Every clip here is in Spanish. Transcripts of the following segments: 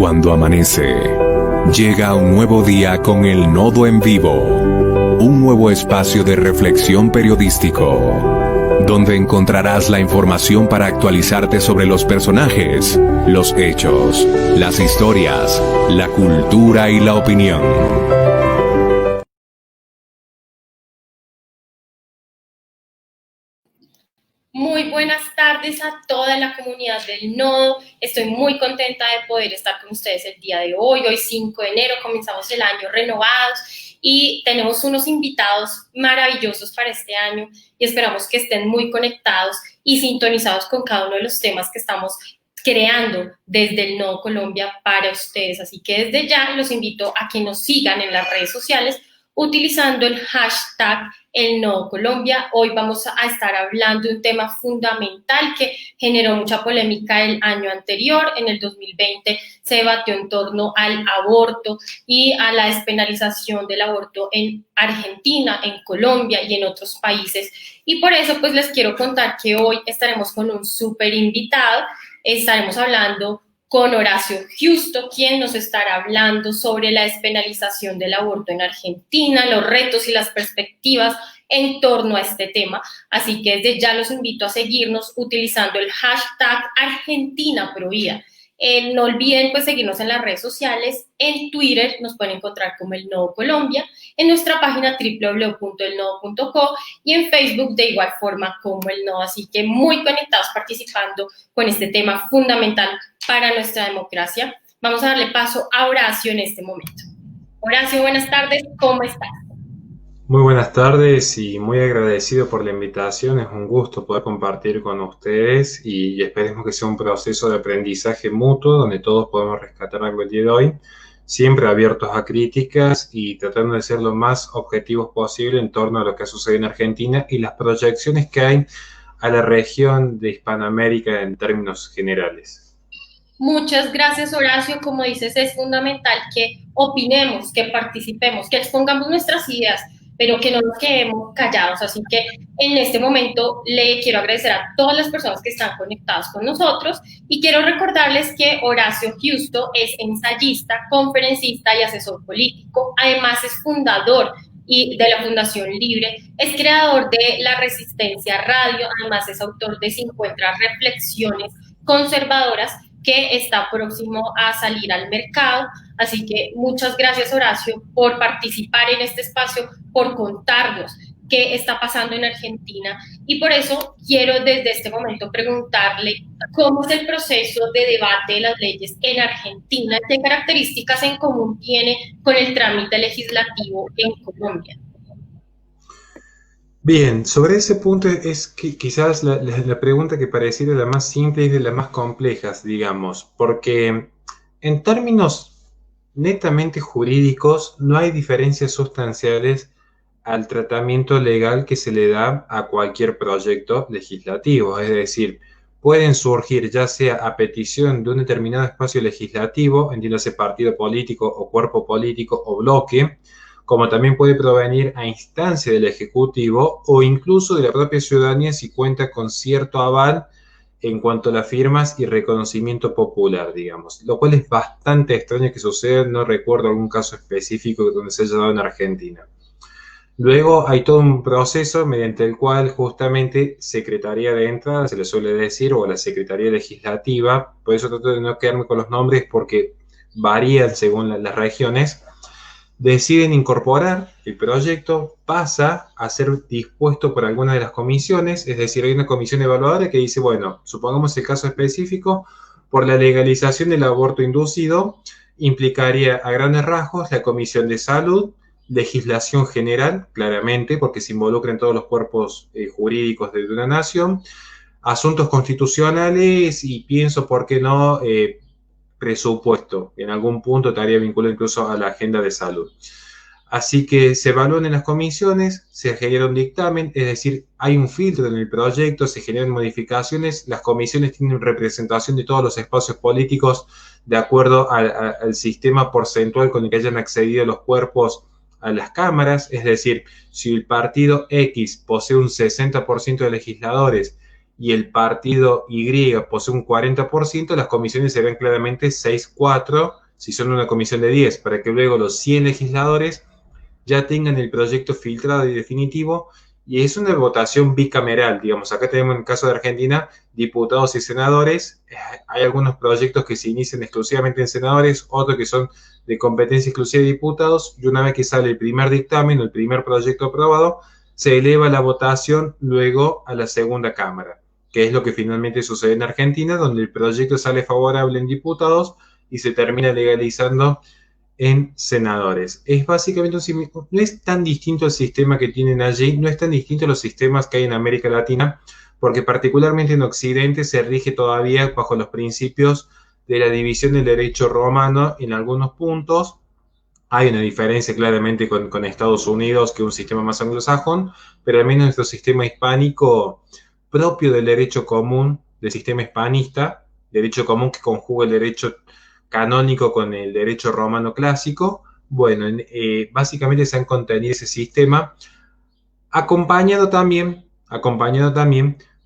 Cuando amanece, llega un nuevo día con El Nodo en Vivo, un nuevo espacio de reflexión periodístico, donde encontrarás la información para actualizarte sobre los personajes, los hechos, las historias, la cultura y la opinión. Muy buenas tardes a toda la comunidad del Nodo. Estoy muy contenta de poder estar con ustedes el día de hoy. Hoy 5 de enero comenzamos el año renovados y tenemos unos invitados maravillosos para este año y esperamos que estén muy conectados y sintonizados con cada uno de los temas que estamos creando desde el Nodo Colombia para ustedes. Así que desde ya los invito a que nos sigan en las redes sociales utilizando el hashtag El Nodo Colombia. Hoy vamos a estar hablando de un tema fundamental que generó mucha polémica el año anterior. En el 2020 se debatió en torno al aborto y a la despenalización del aborto en Argentina, en Colombia y en otros países. Y por eso pues les quiero contar que hoy estaremos con un súper invitado. Estaremos hablando con Horacio Giusto, quien nos estará hablando sobre la despenalización del aborto en Argentina, los retos y las perspectivas en torno a este tema. Así que desde ya los invito a seguirnos utilizando el hashtag Argentina Provida. No olviden pues seguirnos en las redes sociales. En Twitter nos pueden encontrar como El Nodo Colombia, en nuestra página www.elnodo.co y en Facebook de igual forma como El Nodo. Así que muy conectados participando con este tema fundamental para nuestra democracia. Vamos a darle paso a Horacio en este momento. Horacio, buenas tardes, ¿cómo estás? Muy buenas tardes y muy agradecido por la invitación. Es un gusto poder compartir con ustedes y esperemos que sea un proceso de aprendizaje mutuo donde todos podemos rescatar algo el día de hoy, siempre abiertos a críticas y tratando de ser lo más objetivos posible en torno a lo que ha sucedido en Argentina y las proyecciones que hay a la región de Hispanoamérica en términos generales. Muchas gracias, Horacio. Como dices, es fundamental que opinemos, que participemos, que expongamos nuestras ideas, pero que no nos quedemos callados. Así que en este momento le quiero agradecer a todas las personas que están conectadas con nosotros y quiero recordarles que Horacio Giusto es ensayista, conferencista y asesor político. Además es fundador y de la Fundación Libre, es creador de La Resistencia Radio, además es autor de 50 reflexiones conservadoras que está próximo a salir al mercado. Así que muchas gracias, Horacio, por participar en este espacio, por contarnos qué está pasando en Argentina. Y por eso quiero desde este momento preguntarle cómo es el proceso de debate de las leyes en Argentina, qué características en común tiene con el trámite legislativo en Colombia. Bien, sobre ese punto es que quizás la pregunta que pareciera la más simple y de las más complejas, digamos, porque en términos netamente jurídicos no hay diferencias sustanciales al tratamiento legal que se le da a cualquier proyecto legislativo, es decir, pueden surgir ya sea a petición de un determinado espacio legislativo, entiéndase partido político o cuerpo político o bloque, como también puede provenir a instancia del Ejecutivo o incluso de la propia ciudadanía si cuenta con cierto aval en cuanto a las firmas y reconocimiento popular, digamos, lo cual es bastante extraño que suceda, no recuerdo algún caso específico donde se haya dado en Argentina. Luego hay todo un proceso mediante el cual justamente Secretaría de Entrada, se le suele decir, o la Secretaría Legislativa, por eso trato de no quedarme con los nombres porque varían según las regiones, deciden incorporar el proyecto, pasa a ser dispuesto por alguna de las comisiones, es decir, hay una comisión evaluadora que dice, bueno, supongamos el caso específico, por la legalización del aborto inducido, implicaría a grandes rasgos la Comisión de Salud, legislación general, claramente, porque se involucran todos los cuerpos jurídicos de una nación, asuntos constitucionales y pienso, ¿por qué no?, presupuesto, en algún punto estaría vinculado incluso a la agenda de salud. Así que se evalúan en las comisiones, se genera un dictamen, es decir, hay un filtro en el proyecto, se generan modificaciones, las comisiones tienen representación de todos los espacios políticos de acuerdo al sistema porcentual con el que hayan accedido los cuerpos a las cámaras, es decir, si el partido X posee un 60% de legisladores y el partido Y posee un 40%, las comisiones se ven claramente 6-4, si son una comisión de 10, para que luego los 100 legisladores ya tengan el proyecto filtrado y definitivo, y es una votación bicameral, digamos. Acá tenemos en el caso de Argentina diputados y senadores. Hay algunos proyectos que se inician exclusivamente en senadores, otros que son de competencia exclusiva de diputados, y una vez que sale el primer dictamen o el primer proyecto aprobado, se eleva la votación luego a la segunda cámara, que es lo que finalmente sucede en Argentina, donde el proyecto sale favorable en diputados y se termina legalizando en senadores. Es básicamente no es tan distinto el sistema que tienen allí, no es tan distinto a los sistemas que hay en América Latina, porque particularmente en Occidente se rige todavía bajo los principios de la división del derecho romano en algunos puntos. Hay una diferencia claramente con Estados Unidos, que es un sistema más anglosajón, pero al menos nuestro sistema hispánico, propio del derecho común, del sistema hispanista, derecho común que conjuga el derecho canónico con el derecho romano clásico. Bueno, básicamente se han contenido ese sistema, acompañado también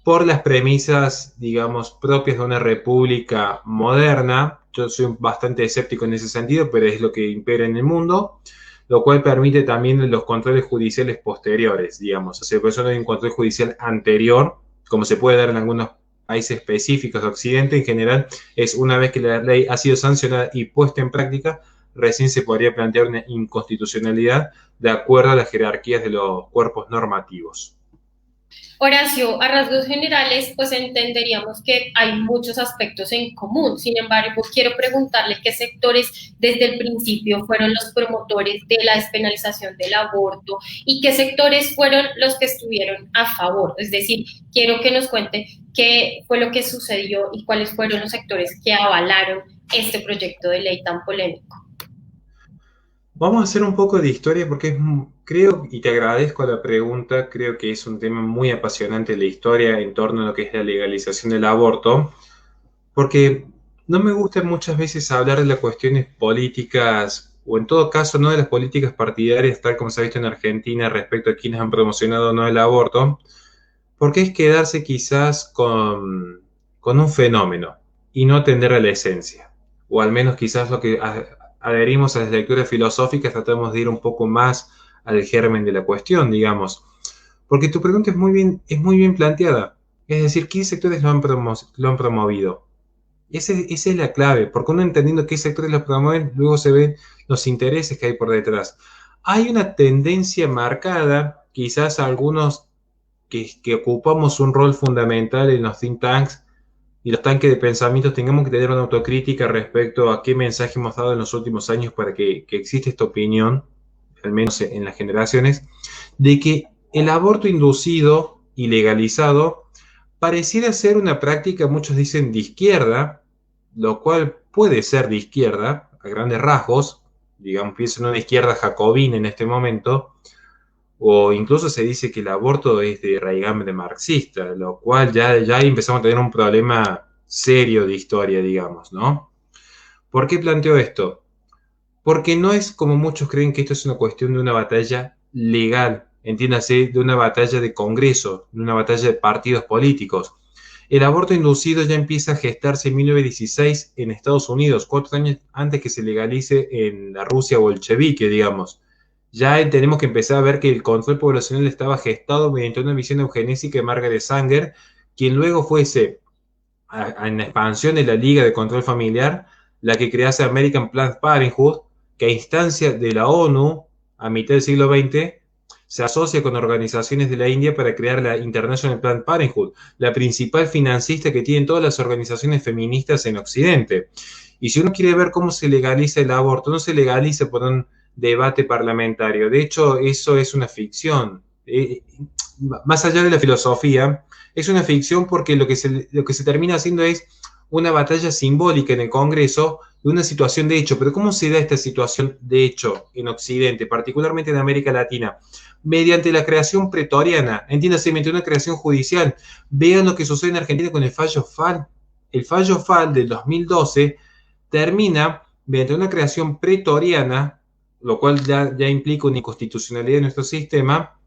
por las premisas, digamos, propias de una república moderna. Yo soy bastante escéptico en ese sentido, pero es lo que impera en el mundo, lo cual permite también los controles judiciales posteriores, digamos. O sea, por eso no hay un control judicial anterior, como se puede dar en algunos países específicos de Occidente. En general, es una vez que la ley ha sido sancionada y puesta en práctica, recién se podría plantear una inconstitucionalidad de acuerdo a las jerarquías de los cuerpos normativos. Horacio, a rasgos generales, pues entenderíamos que hay muchos aspectos en común. Sin embargo, quiero preguntarle qué sectores desde el principio fueron los promotores de la despenalización del aborto y qué sectores fueron los que estuvieron a favor. Es decir, quiero que nos cuente qué fue lo que sucedió y cuáles fueron los sectores que avalaron este proyecto de ley tan polémico. Vamos a hacer un poco de historia porque creo, y te agradezco la pregunta, creo que es un tema muy apasionante la historia en torno a lo que es la legalización del aborto, porque no me gusta muchas veces hablar de las cuestiones políticas, o en todo caso no de las políticas partidarias, tal como se ha visto en Argentina respecto a quienes han promocionado o no el aborto, porque es quedarse quizás con un fenómeno y no atender a la esencia, o al menos quizás lo que adherimos a las lecturas filosóficas, tratamos de ir un poco más al germen de la cuestión, digamos. Porque tu pregunta es muy bien planteada. Es decir, ¿qué sectores lo han promovido? Esa es la clave, porque uno entendiendo qué sectores lo promueven, luego se ven los intereses que hay por detrás. Hay una tendencia marcada, quizás algunos que ocupamos un rol fundamental en los think tanks, y los tanques de pensamiento tengamos que tener una autocrítica respecto a qué mensaje hemos dado en los últimos años para que existe esta opinión, al menos en las generaciones, de que el aborto inducido y legalizado pareciera ser una práctica, muchos dicen, de izquierda, lo cual puede ser de izquierda, a grandes rasgos, digamos, pienso en una izquierda jacobina en este momento, o incluso se dice que el aborto es de raigambre marxista, lo cual ya empezamos a tener un problema serio de historia, digamos, ¿no? ¿Por qué planteo esto? Porque no es como muchos creen que esto es una cuestión de una batalla legal, entiéndase, de una batalla de Congreso, de una batalla de partidos políticos. El aborto inducido ya empieza a gestarse en 1916 en Estados Unidos, 4 años antes que se legalice en la Rusia bolchevique, digamos. Ya tenemos que empezar a ver que el control poblacional estaba gestado mediante una visión eugenésica de Margaret Sanger, quien luego fuese, en la expansión de la Liga de Control Familiar, la que crease American Planned Parenthood, que a instancia de la ONU, a mitad del siglo XX, se asocia con organizaciones de la India para crear la International Planned Parenthood, la principal financista que tienen todas las organizaciones feministas en Occidente. Y si uno quiere ver cómo se legaliza el aborto, no se legaliza por un debate parlamentario. De hecho, eso es una ficción. Más allá de la filosofía, es una ficción porque lo que se termina haciendo es una batalla simbólica en el Congreso de una situación de hecho. Pero ¿cómo se da esta situación de hecho en Occidente, particularmente en América Latina? Mediante la creación pretoriana, entiéndase, mediante una creación judicial. Vean lo que sucede en Argentina con el fallo FAL. El fallo FAL del 2012 termina mediante una creación pretoriana, lo cual ya implica una inconstitucionalidad de nuestro sistema,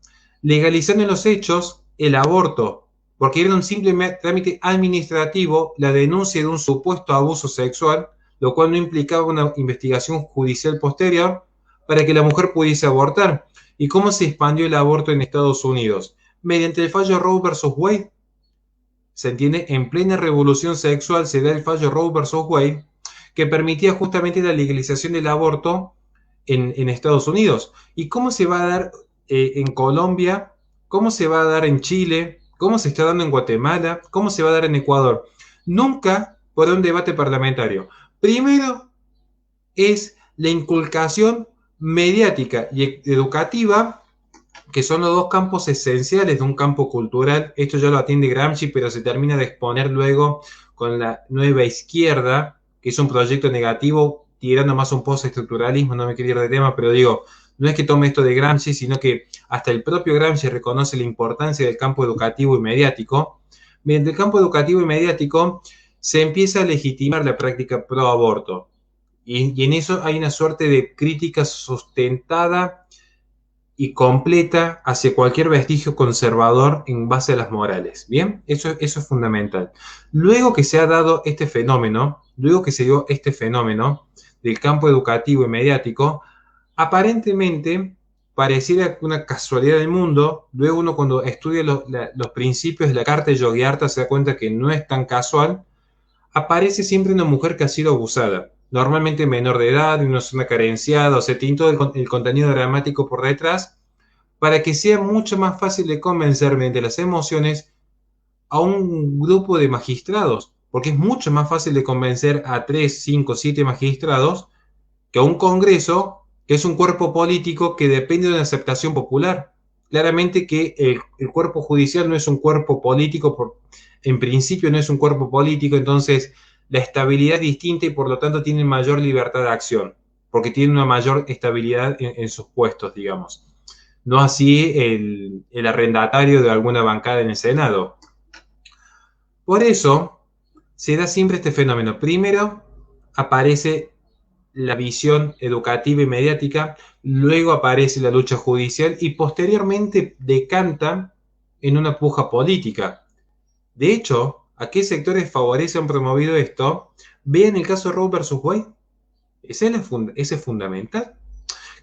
legalizando en los hechos el aborto. porque era un simple trámite administrativo la denuncia de un supuesto abuso sexual, lo cual no implicaba una investigación judicial posterior para que la mujer pudiese abortar. ¿Y cómo se expandió el aborto en Estados Unidos? Mediante el fallo Roe versus Wade. Se entiende, en plena revolución sexual se da el fallo Roe versus Wade, que permitía justamente la legalización del aborto en Estados Unidos. ¿Y cómo se va a dar en Colombia? ¿Cómo se va a dar en Chile? ¿Cómo se está dando en Guatemala? ¿Cómo se va a dar en Ecuador? Nunca por un debate parlamentario. Primero es la inculcación mediática y educativa, que son los dos campos esenciales de un campo cultural. Esto ya lo atiende Gramsci, pero se termina de exponer luego con la nueva izquierda, que es un proyecto negativo, tirando más un postestructuralismo, no me quiero ir de tema, pero digo, no es que tome esto de Gramsci, sino que hasta el propio Gramsci reconoce la importancia del campo educativo y mediático. Mediante el campo educativo y mediático se empieza a legitimar la práctica pro aborto. Y en eso hay una suerte de crítica sustentada y completa hacia cualquier vestigio conservador en base a las morales. ¿Bien? Eso es fundamental. Luego que se ha dado este fenómeno, luego que se dio este fenómeno del campo educativo y mediático, aparentemente pareciera una casualidad del mundo. Luego uno, cuando estudia los principios de la Carta de Yogyakarta, se da cuenta que no es tan casual. Aparece siempre una mujer que ha sido abusada, normalmente menor de edad, en una zona carenciada, o sea, tiene todo el contenido dramático por detrás, para que sea mucho más fácil de convencer mediante las emociones a un grupo de magistrados, porque es mucho más fácil de convencer a 3, 5, 7 magistrados que a un Congreso, que es un cuerpo político que depende de una aceptación popular. Claramente que el cuerpo judicial no es un cuerpo político, en principio no es un cuerpo político, entonces la estabilidad es distinta y por lo tanto tienen mayor libertad de acción, porque tienen una mayor estabilidad en sus puestos, digamos. No así el arrendatario de alguna bancada en el Senado. Por eso se da siempre este fenómeno. Primero aparece la visión educativa y mediática, luego aparece la lucha judicial y posteriormente decanta en una puja política. De hecho, ¿a qué sectores favorece o han promovido esto? Vean el caso Roe versus Wade. Ese es fundamental.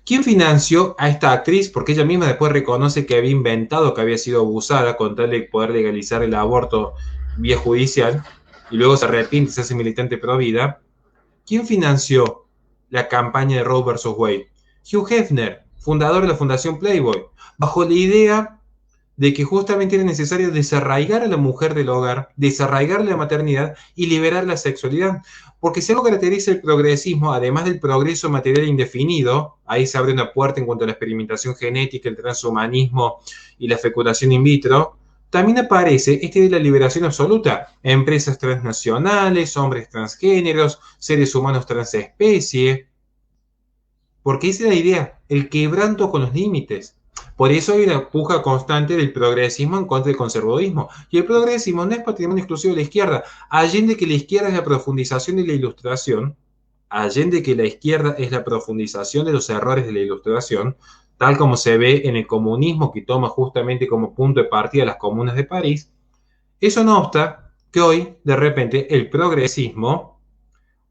¿Quién financió a esta actriz? Porque ella misma después reconoce que había inventado que había sido abusada con tal de poder legalizar el aborto vía judicial y luego se arrepiente y se hace militante pro vida. ¿Quién financió la campaña de Roe versus Wade? Hugh Hefner, fundador de la Fundación Playboy, bajo la idea de que justamente era necesario desarraigar a la mujer del hogar, desarraigar la maternidad y liberar la sexualidad. Porque si algo caracteriza el progresismo, además del progreso material indefinido, ahí se abre una puerta en cuanto a la experimentación genética, el transhumanismo y la fecundación in vitro, también aparece este de la liberación absoluta. Empresas transnacionales, hombres transgéneros, seres humanos transespecie. Porque esa es la idea, el quebranto con los límites. Por eso hay una puja constante del progresismo en contra del conservadurismo. Y el progresismo no es patrimonio exclusivo de la izquierda. Allende que la izquierda es la profundización de la ilustración, allende que la izquierda es la profundización de los errores de la ilustración, tal como se ve en el comunismo que toma justamente como punto de partida las comunas de París. Eso no obsta que hoy, de repente, el progresismo,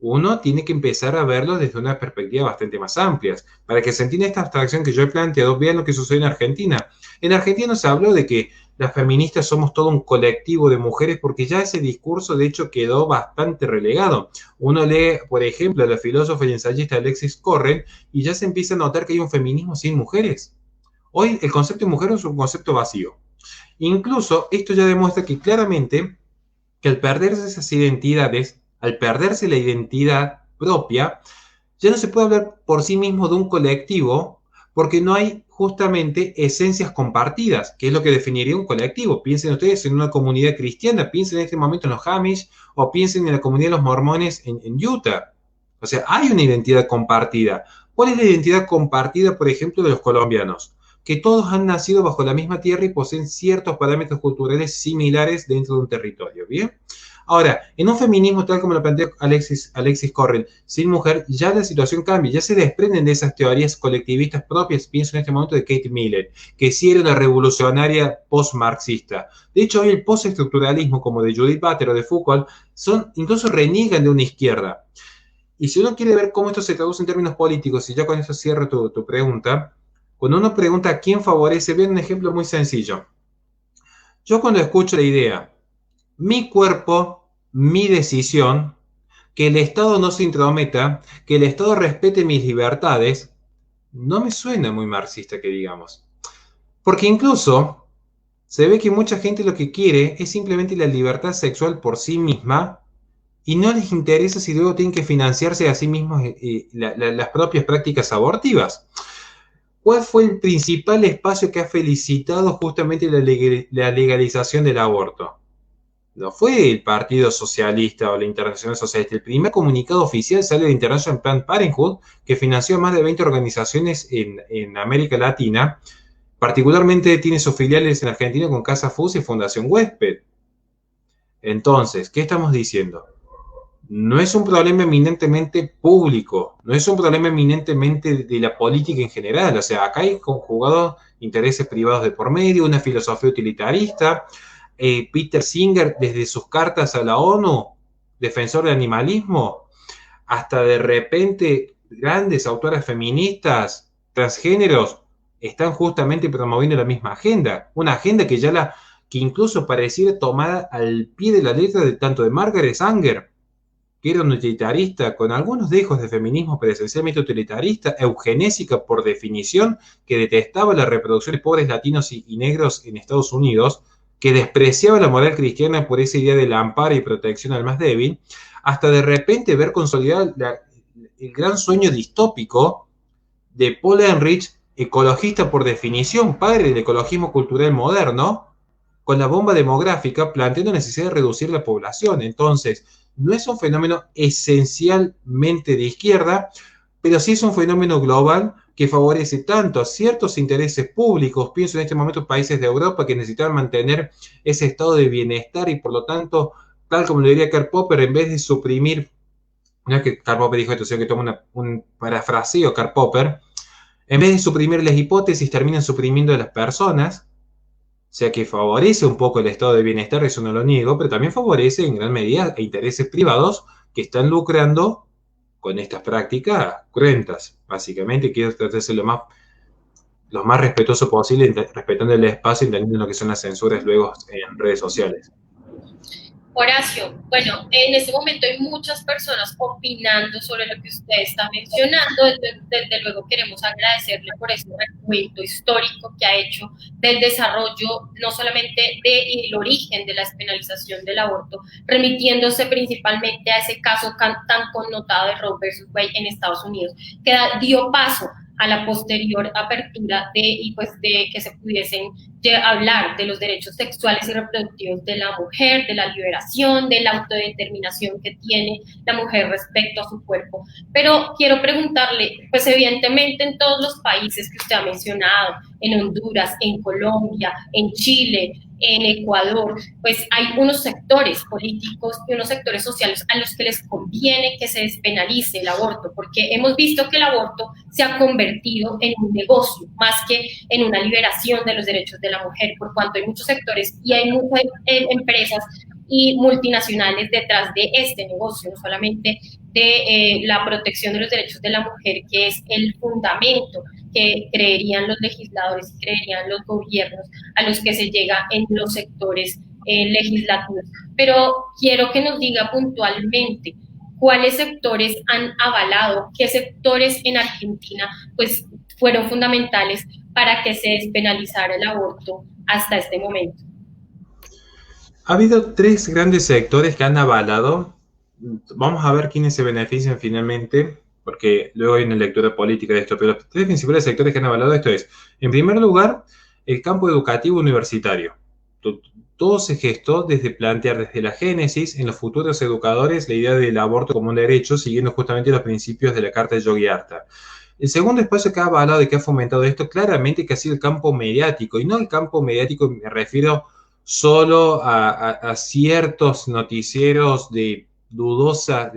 uno tiene que empezar a verlo desde una perspectiva bastante más amplia. Para que se entienda esta abstracción que yo he planteado, vean lo que sucede en Argentina. En Argentina se habló de que las feministas somos todo un colectivo de mujeres, porque ya ese discurso de hecho quedó bastante relegado. Uno lee, por ejemplo, a la filósofa y ensayista Alexis Corren y ya se empieza a notar que hay un feminismo sin mujeres. Hoy el concepto de mujer es un concepto vacío. Incluso esto ya demuestra que claramente que al perderse esas identidades, al perderse la identidad propia, ya no se puede hablar por sí mismo de un colectivo, porque no hay justamente esencias compartidas, que es lo que definiría un colectivo. Piensen ustedes en una comunidad cristiana, piensen en este momento en los Amish, o piensen en la comunidad de los mormones en Utah. O sea, hay una identidad compartida. ¿Cuál es la identidad compartida, por ejemplo, de los colombianos? Que todos han nacido bajo la misma tierra y poseen ciertos parámetros culturales similares dentro de un territorio, ¿bien? Ahora, en un feminismo tal como lo plantea Alexis Correll, sin mujer, ya la situación cambia, ya se desprenden de esas teorías colectivistas propias, pienso en este momento de Kate Millett, que sí era una revolucionaria post-marxista. De hecho, hoy el postestructuralismo, como de Judith Butler o de Foucault, incluso reniegan de una izquierda. Y si uno quiere ver cómo esto se traduce en términos políticos, y ya con eso cierro tu pregunta, cuando uno pregunta a quién favorece, vean un ejemplo muy sencillo. Yo cuando escucho la idea, mi cuerpo, mi decisión, que el Estado no se intrometa, que el Estado respete mis libertades, no me suena muy marxista que digamos. Porque incluso se ve que mucha gente lo que quiere es simplemente la libertad sexual por sí misma y no les interesa si luego tienen que financiarse a sí mismos las propias prácticas abortivas. ¿Cuál fue el principal espacio que ha felicitado justamente la legalización del aborto? No fue el Partido Socialista o la Internacional Socialista. El primer comunicado oficial sale de International Planned Parenthood, que financió a más de 20 organizaciones en América Latina. Particularmente tiene sus filiales en Argentina con Casa FUS y Fundación Huésped. Entonces, ¿qué estamos diciendo? No es un problema eminentemente público, no es un problema eminentemente de la política en general. O sea, acá hay conjugados intereses privados de por medio, una filosofía utilitarista. Peter Singer, desde sus cartas a la ONU, defensor del animalismo, hasta de repente grandes autoras feministas, transgéneros, están justamente promoviendo la misma agenda. Una agenda que incluso pareciera tomada al pie de la letra de tanto de Margaret Sanger, que era una utilitarista con algunos dejos de feminismo, pero esencialmente utilitarista, eugenésica por definición, que detestaba la reproducción de pobres latinos y negros en Estados Unidos, que despreciaba la moral cristiana por esa idea del amparo y protección al más débil, hasta de repente ver consolidado el gran sueño distópico de Paul Ehrlich, ecologista por definición, padre del ecologismo cultural moderno, con la bomba demográfica planteando la necesidad de reducir la población. Entonces, no es un fenómeno esencialmente de izquierda, pero sí es un fenómeno global que favorece tanto a ciertos intereses públicos, pienso en este momento países de Europa que necesitan mantener ese estado de bienestar y por lo tanto, tal como lo diría Karl Popper, en vez de suprimir, no es que Karl Popper dijo esto, sino que toma un parafraseo Karl Popper, en vez de suprimir las hipótesis, terminan suprimiendo a las personas. O sea que favorece un poco el estado de bienestar, eso no lo niego, pero también favorece en gran medida a intereses privados que están lucrando con estas prácticas cruentas. Básicamente quiero tratarse lo más respetuoso posible, respetando el espacio, entendiendo lo que son las censuras luego en redes sociales. Horacio, bueno, en este momento hay muchas personas opinando sobre lo que usted está mencionando. Desde luego queremos agradecerle por ese recuento histórico que ha hecho del desarrollo, no solamente del origen de la despenalización del aborto, remitiéndose principalmente a ese caso tan connotado de Roe versus Wade en Estados Unidos, que dio paso a la posterior apertura de que se pudiesen hablar de los derechos sexuales y reproductivos de la mujer, de la liberación, de la autodeterminación que tiene la mujer respecto a su cuerpo. Pero quiero preguntarle, pues evidentemente en todos los países que usted ha mencionado, en Honduras, en Colombia, en Chile, en Ecuador, pues hay unos sectores políticos y unos sectores sociales a los que les conviene que se despenalice el aborto, porque hemos visto que el aborto se ha convertido en un negocio más que en una liberación de los derechos de la mujer, por cuanto hay muchos sectores y hay muchas empresas y multinacionales detrás de este negocio, no solamente de la protección de los derechos de la mujer, que es el fundamento que creerían los legisladores y creerían los gobiernos a los que se llega en los sectores legislativos. Pero quiero que nos diga puntualmente cuáles sectores han avalado, qué sectores en Argentina pues fueron fundamentales para que se despenalizara el aborto hasta este momento. Ha habido 3 grandes sectores que han avalado. Vamos a ver quiénes se benefician finalmente, porque luego hay una lectura política de esto, pero los 3 principales sectores que han avalado esto es, en primer lugar, el campo educativo universitario. Todo se gestó desde plantear desde la génesis en los futuros educadores la idea del aborto como un derecho, siguiendo justamente los principios de la Carta de Yogyakarta. El segundo espacio que ha avalado y que ha fomentado esto claramente que ha sido el campo mediático, y no el campo mediático me refiero solo a ciertos noticieros de dudosa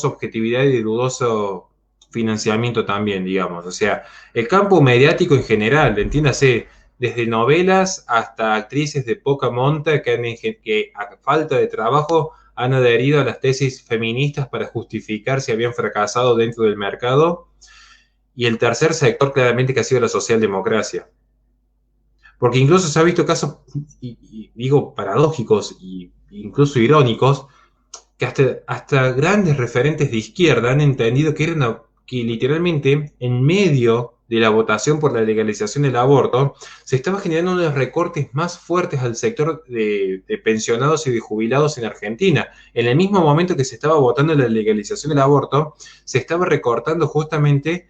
objetividad y de dudoso financiamiento también, digamos. O sea, el campo mediático en general, entiéndase, desde novelas hasta actrices de poca monta que a falta de trabajo han adherido a las tesis feministas para justificar si habían fracasado dentro del mercado. Y el tercer sector claramente que ha sido la socialdemocracia. Porque incluso se ha visto casos, digo, paradójicos e incluso irónicos, que hasta grandes referentes de izquierda han entendido que literalmente en medio de la votación por la legalización del aborto se estaba generando unos recortes más fuertes al sector de pensionados y de jubilados en Argentina. En el mismo momento que se estaba votando la legalización del aborto, se estaba recortando justamente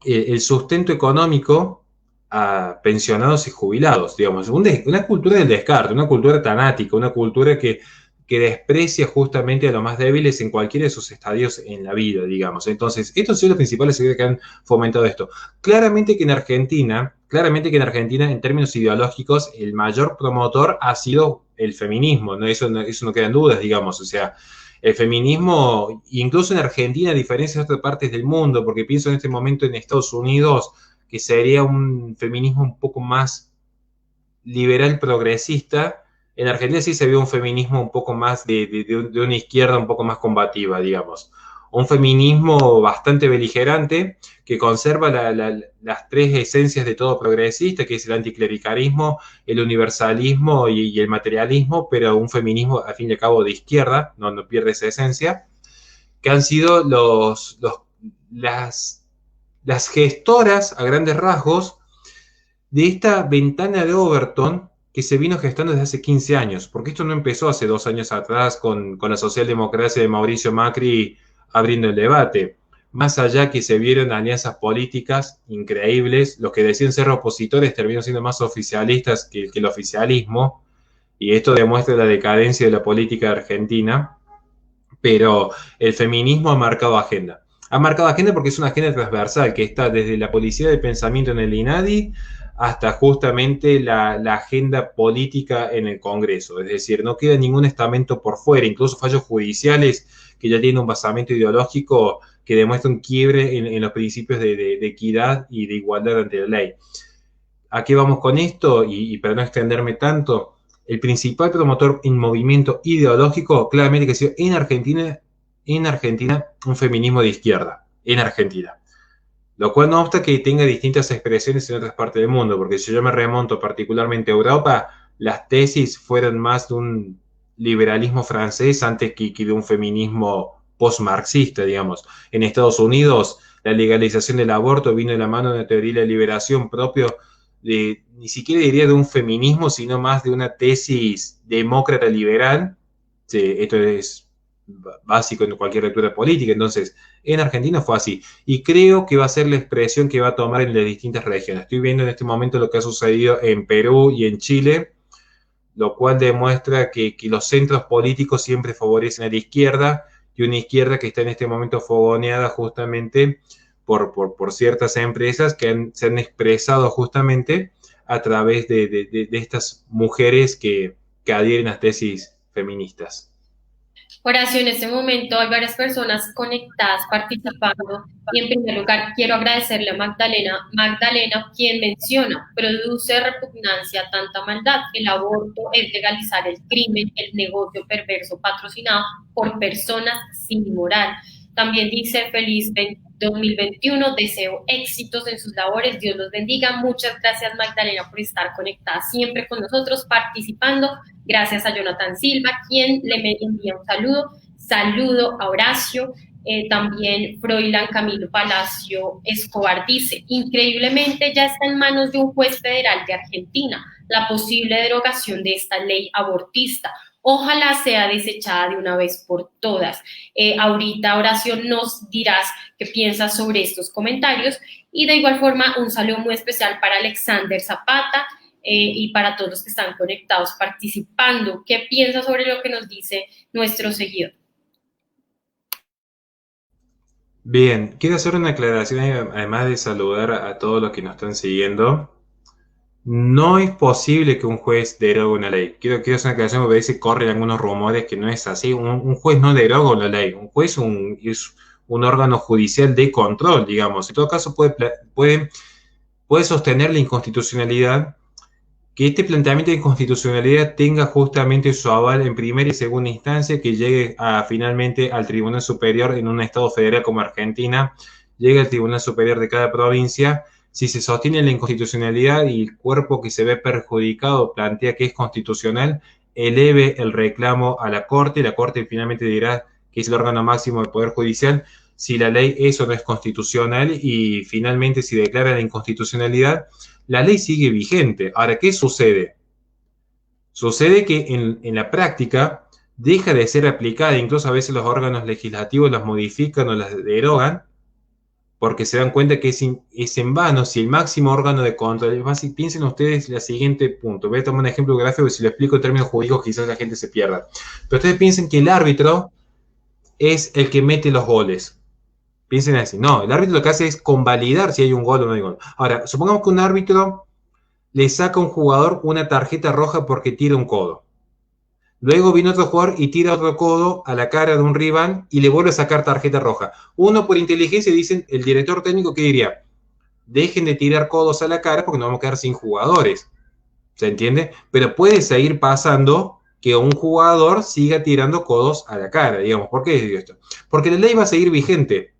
el sustento económico a pensionados y jubilados, digamos, una cultura del descarte, una cultura tanática, una cultura que desprecia justamente a los más débiles en cualquiera de sus estadios en la vida, digamos. Entonces, estos son los principales sectores que han fomentado esto. Claramente que en Argentina, en términos ideológicos, el mayor promotor ha sido el feminismo, ¿no? Eso no queda en dudas, digamos, o sea, el feminismo, incluso en Argentina, a diferencia de otras partes del mundo, porque pienso en este momento en Estados Unidos, que sería un feminismo un poco más liberal progresista. En Argentina sí se ve un feminismo un poco más de una izquierda un poco más combativa, digamos. Un feminismo bastante beligerante que conserva las tres esencias de todo progresista, que es el anticlericalismo, el universalismo y el materialismo, pero un feminismo, al fin y al cabo, de izquierda, no pierde esa esencia, que han sido las gestoras, a grandes rasgos, de esta ventana de Overton que se vino gestando desde hace 15 años, porque esto no empezó hace 2 años atrás con la socialdemocracia de Mauricio Macri abriendo el debate. Más allá que se vieron alianzas políticas increíbles, los que decían ser opositores terminaron siendo más oficialistas que el oficialismo, y esto demuestra la decadencia de la política argentina, pero el feminismo ha marcado agenda. Ha marcado agenda porque es una agenda transversal que está desde la policía del pensamiento en el INADI hasta justamente la agenda política en el Congreso. Es decir, no queda ningún estamento por fuera, incluso fallos judiciales que ya tienen un basamento ideológico que demuestra un quiebre en los principios de equidad y de igualdad ante la ley. ¿A qué vamos con esto? Y para no extenderme tanto, el principal promotor en movimiento ideológico, claramente que ha sido en Argentina, un feminismo de izquierda, en Argentina. Lo cual no obsta que tenga distintas expresiones en otras partes del mundo, porque si yo me remonto particularmente a Europa, las tesis fueron más de un liberalismo francés antes que de un feminismo post-marxista, digamos. En Estados Unidos, la legalización del aborto vino de la mano de una teoría de la liberación propio ni siquiera diría de un feminismo, sino más de una tesis demócrata liberal. Sí, esto es básico en cualquier lectura política. Entonces, en Argentina fue así. Y creo que va a ser la expresión que va a tomar en las distintas regiones. Estoy viendo en este momento lo que ha sucedido en Perú y en Chile, lo cual demuestra que los centros políticos siempre favorecen a la izquierda, y una izquierda que está en este momento fogoneada justamente por ciertas empresas que se han expresado justamente a través de estas mujeres que adhieren a tesis feministas. Horacio, en este momento hay varias personas conectadas participando y en primer lugar quiero agradecerle a Magdalena, quien menciona, produce repugnancia tanta maldad, el aborto es legalizar el crimen, el negocio perverso patrocinado por personas sin moral. También dice feliz 2021, deseo éxitos en sus labores, Dios los bendiga. Muchas gracias Magdalena por estar conectada siempre con nosotros, participando. Gracias a Jonathan Silva, quien le envía un saludo a Horacio. También Froilán Camilo Palacio Escobar dice, increíblemente ya está en manos de un juez federal de Argentina la posible derogación de esta ley abortista. Ojalá sea desechada de una vez por todas. Ahorita, Horacio, nos dirás qué piensas sobre estos comentarios. Y de igual forma, un saludo muy especial para Alexander Zapata y para todos los que están conectados participando. ¿Qué piensas sobre lo que nos dice nuestro seguidor? Bien, quiero hacer una aclaración, además de saludar a todos los que nos están siguiendo. No es posible que un juez derogue una ley. Quiero hacer una aclaración porque a veces corren algunos rumores que no es así. Un juez no deroga una ley. Un juez es un órgano judicial de control, digamos. En todo caso, puede sostener la inconstitucionalidad, que este planteamiento de inconstitucionalidad tenga justamente su aval en primera y segunda instancia, que llegue finalmente al Tribunal Superior en un Estado federal como Argentina, llegue al Tribunal Superior de cada provincia. Si se sostiene la inconstitucionalidad y el cuerpo que se ve perjudicado plantea que es constitucional, eleve el reclamo a la Corte finalmente dirá que es el órgano máximo del Poder Judicial, si la ley eso no es constitucional, y finalmente si declara la inconstitucionalidad, la ley sigue vigente. Ahora, ¿qué sucede? Sucede que en la práctica deja de ser aplicada, incluso a veces los órganos legislativos las modifican o las derogan, porque se dan cuenta que es en vano. Si el máximo órgano de control, piensen ustedes el siguiente punto. Voy a tomar un ejemplo gráfico, si lo explico en términos jurídicos quizás la gente se pierda. Pero ustedes piensen que el árbitro es el que mete los goles. Piensen así. No, el árbitro lo que hace es convalidar si hay un gol o no hay gol. Ahora, supongamos que un árbitro le saca a un jugador una tarjeta roja porque tira un codo. Luego viene otro jugador y tira otro codo a la cara de un rival y le vuelve a sacar tarjeta roja. Uno, por inteligencia, dicen, el director técnico, ¿qué diría? Dejen de tirar codos a la cara porque nos vamos a quedar sin jugadores. ¿Se entiende? Pero puede seguir pasando que un jugador siga tirando codos a la cara, digamos. ¿Por qué digo esto? Porque la ley va a seguir vigente.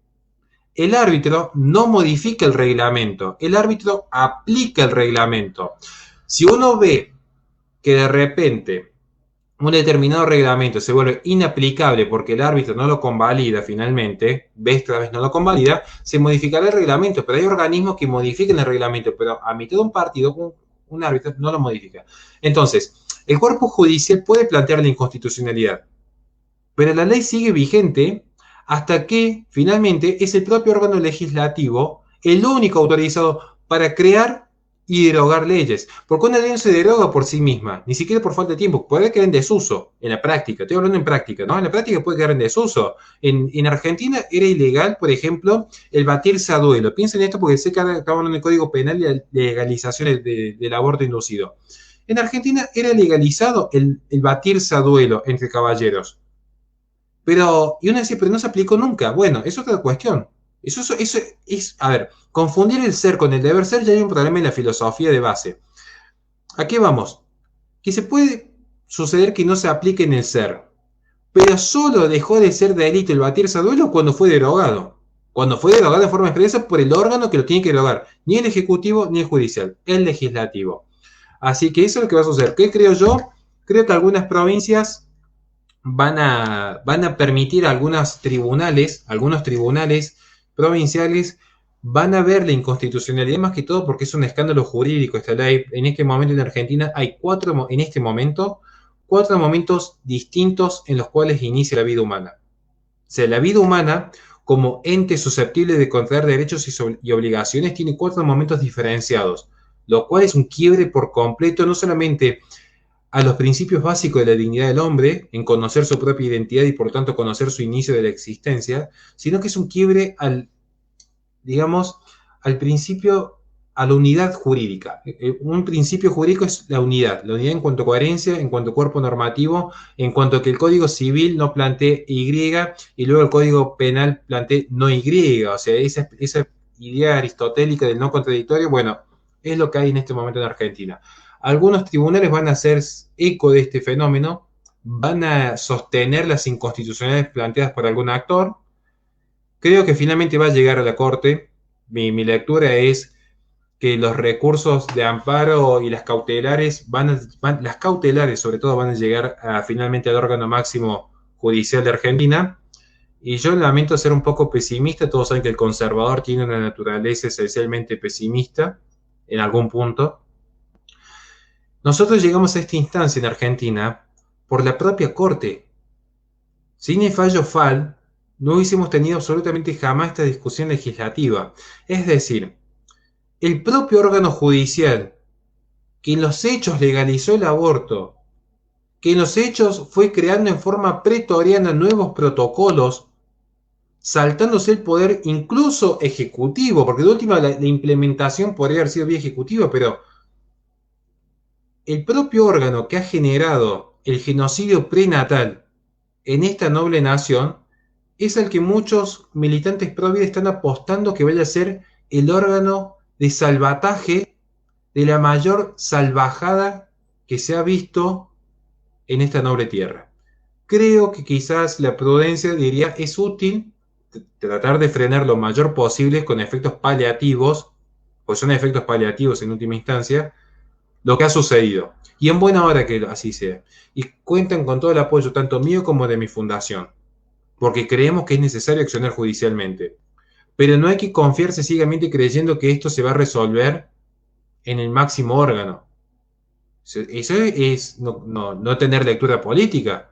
El árbitro no modifica el reglamento, el árbitro aplica el reglamento. Si uno ve que de repente un determinado reglamento se vuelve inaplicable porque el árbitro no lo convalida finalmente, esta vez no lo convalida, se modificará el reglamento, pero hay organismos que modifican el reglamento, pero a mitad de un partido un árbitro no lo modifica. Entonces, el cuerpo judicial puede plantear la inconstitucionalidad, pero la ley sigue vigente hasta que finalmente es el propio órgano legislativo el único autorizado para crear y derogar leyes. Porque una ley no se deroga por sí misma, ni siquiera por falta de tiempo, puede quedar en desuso en la práctica. Estoy hablando en práctica, ¿no? En la práctica puede quedar en desuso. En Argentina era ilegal, por ejemplo, el batirse a duelo. Piensen esto porque sé que acaban en el Código Penal y legalización del aborto inducido. En Argentina era legalizado el batirse a duelo entre caballeros. Y uno dice, pero no se aplicó nunca. Bueno, es otra cuestión. Eso es, a ver, confundir el ser con el deber ser, ya hay un problema en la filosofía de base. ¿A qué vamos? Que se puede suceder que no se aplique en el ser, pero solo dejó de ser delito el batirse a duelo cuando fue derogado. Cuando fue derogado de forma expresa por el órgano que lo tiene que derogar. Ni el ejecutivo ni el judicial, el legislativo. Así que eso es lo que va a suceder. ¿Qué creo yo? Creo que algunas provincias van a permitir algunos tribunales provinciales van a ver la inconstitucionalidad, más que todo porque es un escándalo jurídico esta ley. En este momento en Argentina hay cuatro momentos distintos en los cuales inicia la vida humana. O sea, la vida humana, como ente susceptible de contraer derechos y obligaciones, tiene 4 momentos diferenciados, lo cual es un quiebre por completo, no solamente a los principios básicos de la dignidad del hombre, en conocer su propia identidad y por tanto conocer su inicio de la existencia, sino que es un quiebre al principio, a la unidad jurídica. Un principio jurídico es la unidad en cuanto a coherencia, en cuanto a cuerpo normativo, en cuanto a que el Código Civil no plantee Y y luego el Código Penal plantee no Y, o sea, esa idea aristotélica del no contradictorio, bueno, es lo que hay en este momento en Argentina. Algunos tribunales van a hacer eco de este fenómeno, van a sostener las inconstitucionalidades planteadas por algún actor. Creo que finalmente va a llegar a la Corte. Mi lectura es que los recursos de amparo y las cautelares, las cautelares sobre todo, van a llegar finalmente al órgano máximo judicial de Argentina. Y yo lamento ser un poco pesimista. Todos saben que el conservador tiene una naturaleza esencialmente pesimista en algún punto. Nosotros llegamos a esta instancia en Argentina por la propia Corte. Sin el fallo FAL, no hubiésemos tenido absolutamente jamás esta discusión legislativa. Es decir, el propio órgano judicial, que en los hechos legalizó el aborto, que en los hechos fue creando en forma pretoriana nuevos protocolos, saltándose el poder incluso ejecutivo, porque de última la implementación podría haber sido vía ejecutiva, pero el propio órgano que ha generado el genocidio prenatal en esta noble nación es al que muchos militantes pro vida están apostando que vaya a ser el órgano de salvataje de la mayor salvajada que se ha visto en esta noble tierra. Creo que quizás la prudencia, diría, es útil tratar de frenar lo mayor posible con efectos paliativos, pues son efectos paliativos en última instancia, lo que ha sucedido. Y en buena hora que así sea. Y cuentan con todo el apoyo, tanto mío como de mi fundación, porque creemos que es necesario accionar judicialmente. Pero no hay que confiarse ciegamente creyendo que esto se va a resolver en el máximo órgano. Eso es no tener lectura política.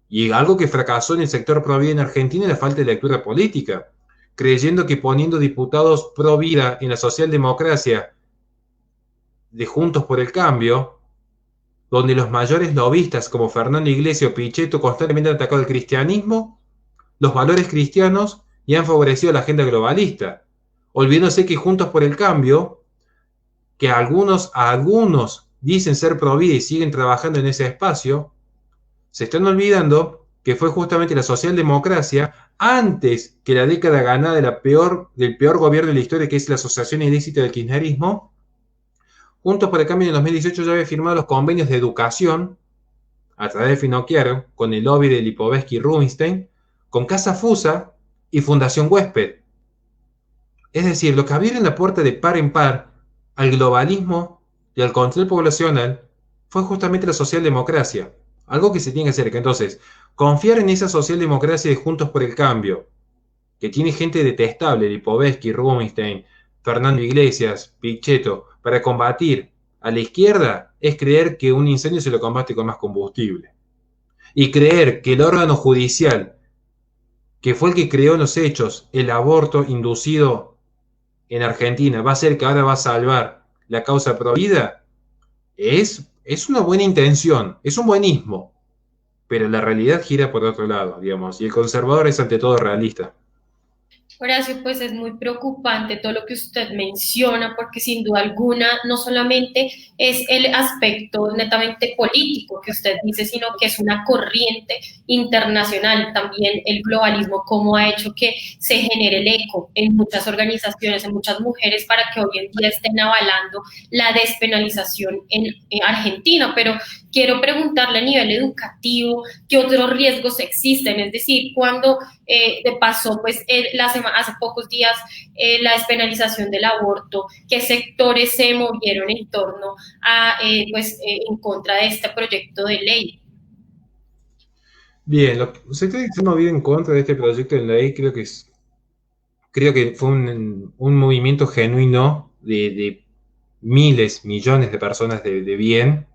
Y algo que fracasó en el sector pro vida en Argentina es la falta de lectura política, creyendo que poniendo diputados pro vida en la socialdemocracia de Juntos por el Cambio, donde los mayores lobistas como Fernando Iglesias o Pichetto constantemente han atacado el cristianismo, los valores cristianos, y han favorecido la agenda globalista, olvidándose que Juntos por el Cambio, que algunos dicen ser pro vida y siguen trabajando en ese espacio, se están olvidando que fue justamente la socialdemocracia, antes que la década ganada del peor gobierno de la historia, que es la asociación ilícita del kirchnerismo. Juntos por el Cambio en 2018 ya había firmado los convenios de educación a través de Finocchiaro con el lobby de Lipovetsky y Rubinstein, con Casa Fusa y Fundación Huésped. Es decir, lo que abrieron la puerta de par en par al globalismo y al control poblacional fue justamente la socialdemocracia. Algo que se tiene que hacer. Que entonces, confiar en esa socialdemocracia de Juntos por el Cambio, que tiene gente detestable, Lipovetsky, Rubinstein, Fernando Iglesias, Pichetto, para combatir a la izquierda, es creer que un incendio se lo combate con más combustible. Y creer que el órgano judicial, que fue el que creó en los hechos el aborto inducido en Argentina, va a ser que ahora va a salvar la causa pro vida, es una buena intención, es un buenismo, pero la realidad gira por otro lado, digamos, y el conservador es ante todo realista. Horacio, pues es muy preocupante todo lo que usted menciona, porque sin duda alguna no solamente es el aspecto netamente político que usted dice, sino que es una corriente internacional, también el globalismo, cómo ha hecho que se genere el eco en muchas organizaciones, en muchas mujeres, para que hoy en día estén avalando la despenalización en Argentina. Pero quiero preguntarle a nivel educativo, ¿qué otros riesgos existen? Es decir, cuando pasó pues hace pocos días la despenalización del aborto, ¿qué sectores se movieron en torno a en contra de este proyecto de ley? Bien, los sectores que se han movido en contra de este proyecto de ley creo que fue un movimiento genuino de miles, millones de personas de bien,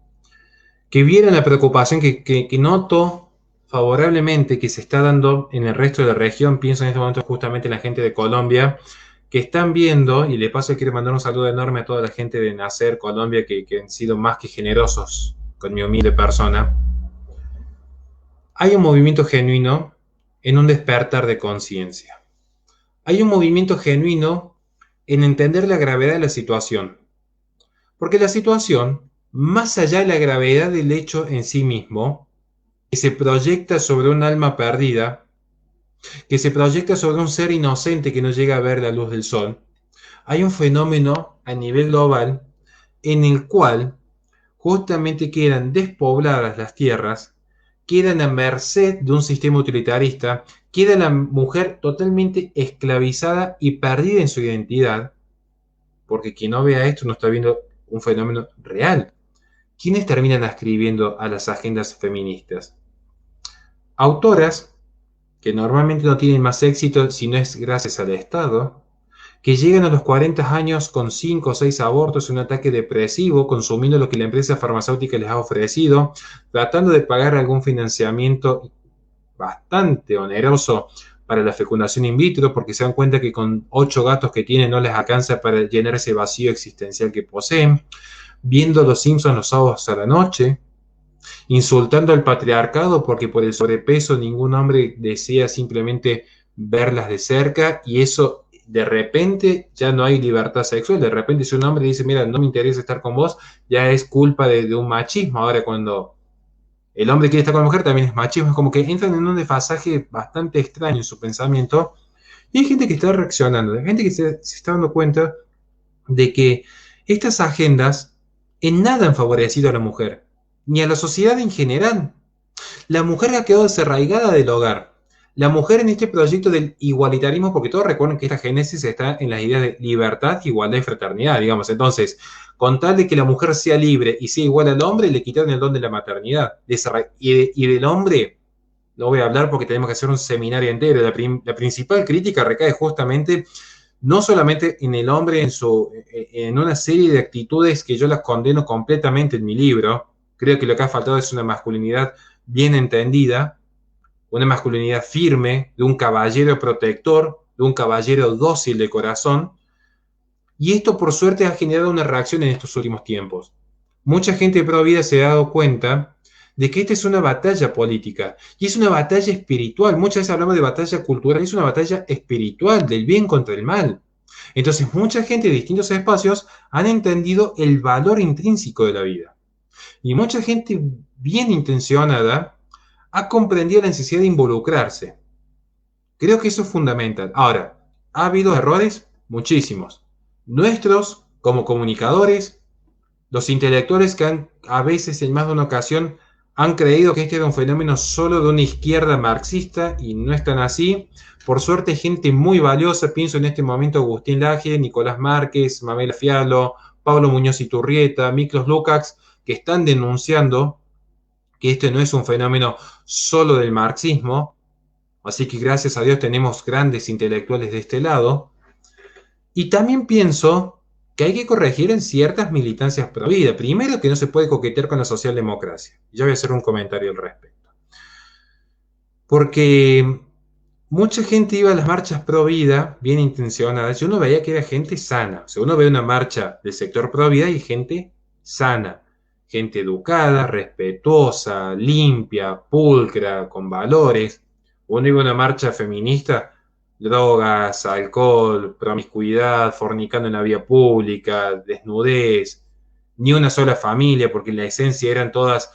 que vieron la preocupación que noto favorablemente que se está dando en el resto de la región. Pienso en este momento justamente en la gente de Colombia, que están viendo, y de paso quiero mandar un saludo enorme a toda la gente de Nacer Colombia, que han sido más que generosos con mi humilde persona. Hay un movimiento genuino en un despertar de conciencia. Hay un movimiento genuino en entender la gravedad de la situación. Porque la situación, más allá de la gravedad del hecho en sí mismo, que se proyecta sobre un alma perdida, que se proyecta sobre un ser inocente que no llega a ver la luz del sol, hay un fenómeno a nivel global en el cual justamente quedan despobladas las tierras, quedan a merced de un sistema utilitarista, queda la mujer totalmente esclavizada y perdida en su identidad, porque quien no vea esto no está viendo un fenómeno real. ¿Quiénes terminan escribiendo a las agendas feministas? Autoras que normalmente no tienen más éxito si no es gracias al Estado, que llegan a los 40 años con 5 o 6 abortos, un ataque depresivo, consumiendo lo que la empresa farmacéutica les ha ofrecido, tratando de pagar algún financiamiento bastante oneroso para la fecundación in vitro, porque se dan cuenta que con 8 gatos que tienen no les alcanza para llenar ese vacío existencial que poseen, viendo Los Simpsons los sábados a la noche, insultando al patriarcado porque por el sobrepeso ningún hombre desea simplemente verlas de cerca, y eso de repente ya no hay libertad sexual, de repente si un hombre dice, mira, no me interesa estar con vos, ya es culpa de un machismo. Ahora cuando el hombre quiere estar con la mujer también es machismo, es como que entran en un desfasaje bastante extraño en su pensamiento, y hay gente que está reaccionando, hay gente que se está dando cuenta de que estas agendas en nada han favorecido a la mujer, ni a la sociedad en general. La mujer ha quedado desarraigada del hogar. La mujer en este proyecto del igualitarismo, porque todos recuerden que esta génesis está en las ideas de libertad, igualdad y fraternidad, digamos. Entonces, con tal de que la mujer sea libre y sea igual al hombre, le quitaron el don de la maternidad. Y del hombre, no voy a hablar porque tenemos que hacer un seminario entero. La principal crítica recae justamente no solamente en el hombre, en una serie de actitudes que yo las condeno completamente en mi libro. Creo que lo que ha faltado es una masculinidad bien entendida, una masculinidad firme, de un caballero protector, de un caballero dócil de corazón. Y esto, por suerte, ha generado una reacción en estos últimos tiempos. Mucha gente pro vida se ha dado cuenta de que esta es una batalla política y es una batalla espiritual. Muchas veces hablamos de batalla cultural, es una batalla espiritual, del bien contra el mal. Entonces, mucha gente de distintos espacios han entendido el valor intrínseco de la vida. Y mucha gente bien intencionada ha comprendido la necesidad de involucrarse. Creo que eso es fundamental. Ahora, ¿ha habido errores? Muchísimos. Nuestros, como comunicadores, los intelectuales que a veces, en más de una ocasión, han creído que este era un fenómeno solo de una izquierda marxista y no es tan así. Por suerte, gente muy valiosa, pienso en este momento Agustín Laje, Nicolás Márquez, Mabel Fialo, Pablo Muñoz Iturrieta, Miklos Lukács, que están denunciando que este no es un fenómeno solo del marxismo. Así que gracias a Dios tenemos grandes intelectuales de este lado. Y también pienso que hay que corregir en ciertas militancias pro vida. Primero, que no se puede coquetear con la socialdemocracia. Ya voy a hacer un comentario al respecto. Porque mucha gente iba a las marchas pro vida, bien intencionadas, y uno veía que era gente sana. O sea, uno ve una marcha del sector pro vida y gente sana. Gente educada, respetuosa, limpia, pulcra, con valores. Uno iba a una marcha feminista, drogas, alcohol, promiscuidad, fornicando en la vía pública, desnudez, ni una sola familia, porque en la esencia eran todas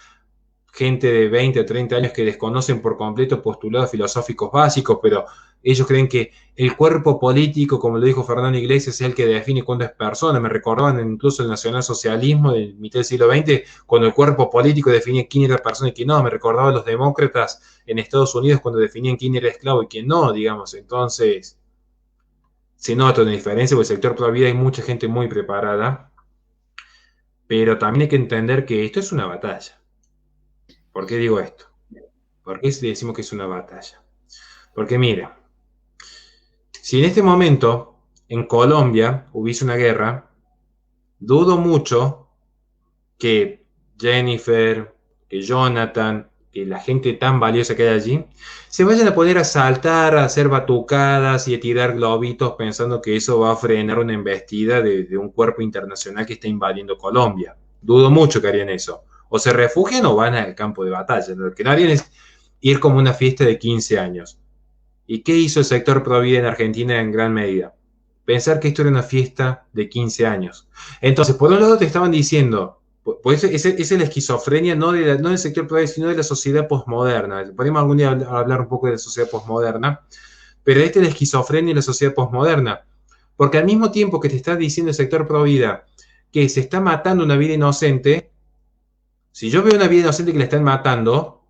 gente de 20 o 30 años que desconocen por completo postulados filosóficos básicos, pero ellos creen que el cuerpo político, como lo dijo Fernando Iglesias, es el que define cuándo es persona. Me recordaban incluso el nacionalsocialismo del mitad del siglo XX, cuando el cuerpo político definía quién era persona y quién no. Me recordaba a los demócratas en Estados Unidos cuando definían quién era esclavo y quién no, digamos. Entonces, se nota una diferencia, porque el sector todavía hay mucha gente muy preparada, pero también hay que entender que esto es una batalla. ¿Por qué digo esto? ¿Por qué decimos que es una batalla? Porque mira, si en este momento en Colombia hubiese una guerra, dudo mucho que Jennifer, que Jonathan, que la gente tan valiosa que hay allí, se vayan a poner a saltar, a hacer batucadas y a tirar globitos pensando que eso va a frenar una embestida de un cuerpo internacional que está invadiendo Colombia. Dudo mucho que harían eso. O se refugian o van al campo de batalla. Lo que no harían es ir como una fiesta de 15 años. ¿Y qué hizo el sector pro vida en Argentina en gran medida? Pensar que esto era una fiesta de 15 años. Entonces, por un lado te estaban diciendo, pues es la esquizofrenia no del sector pro vida, sino de la sociedad posmoderna. Podemos algún día hablar un poco de la sociedad posmoderna, pero esta es la esquizofrenia de la sociedad posmoderna. Porque al mismo tiempo que te está diciendo el sector pro vida que se está matando una vida inocente, si yo veo una vida inocente que la están matando,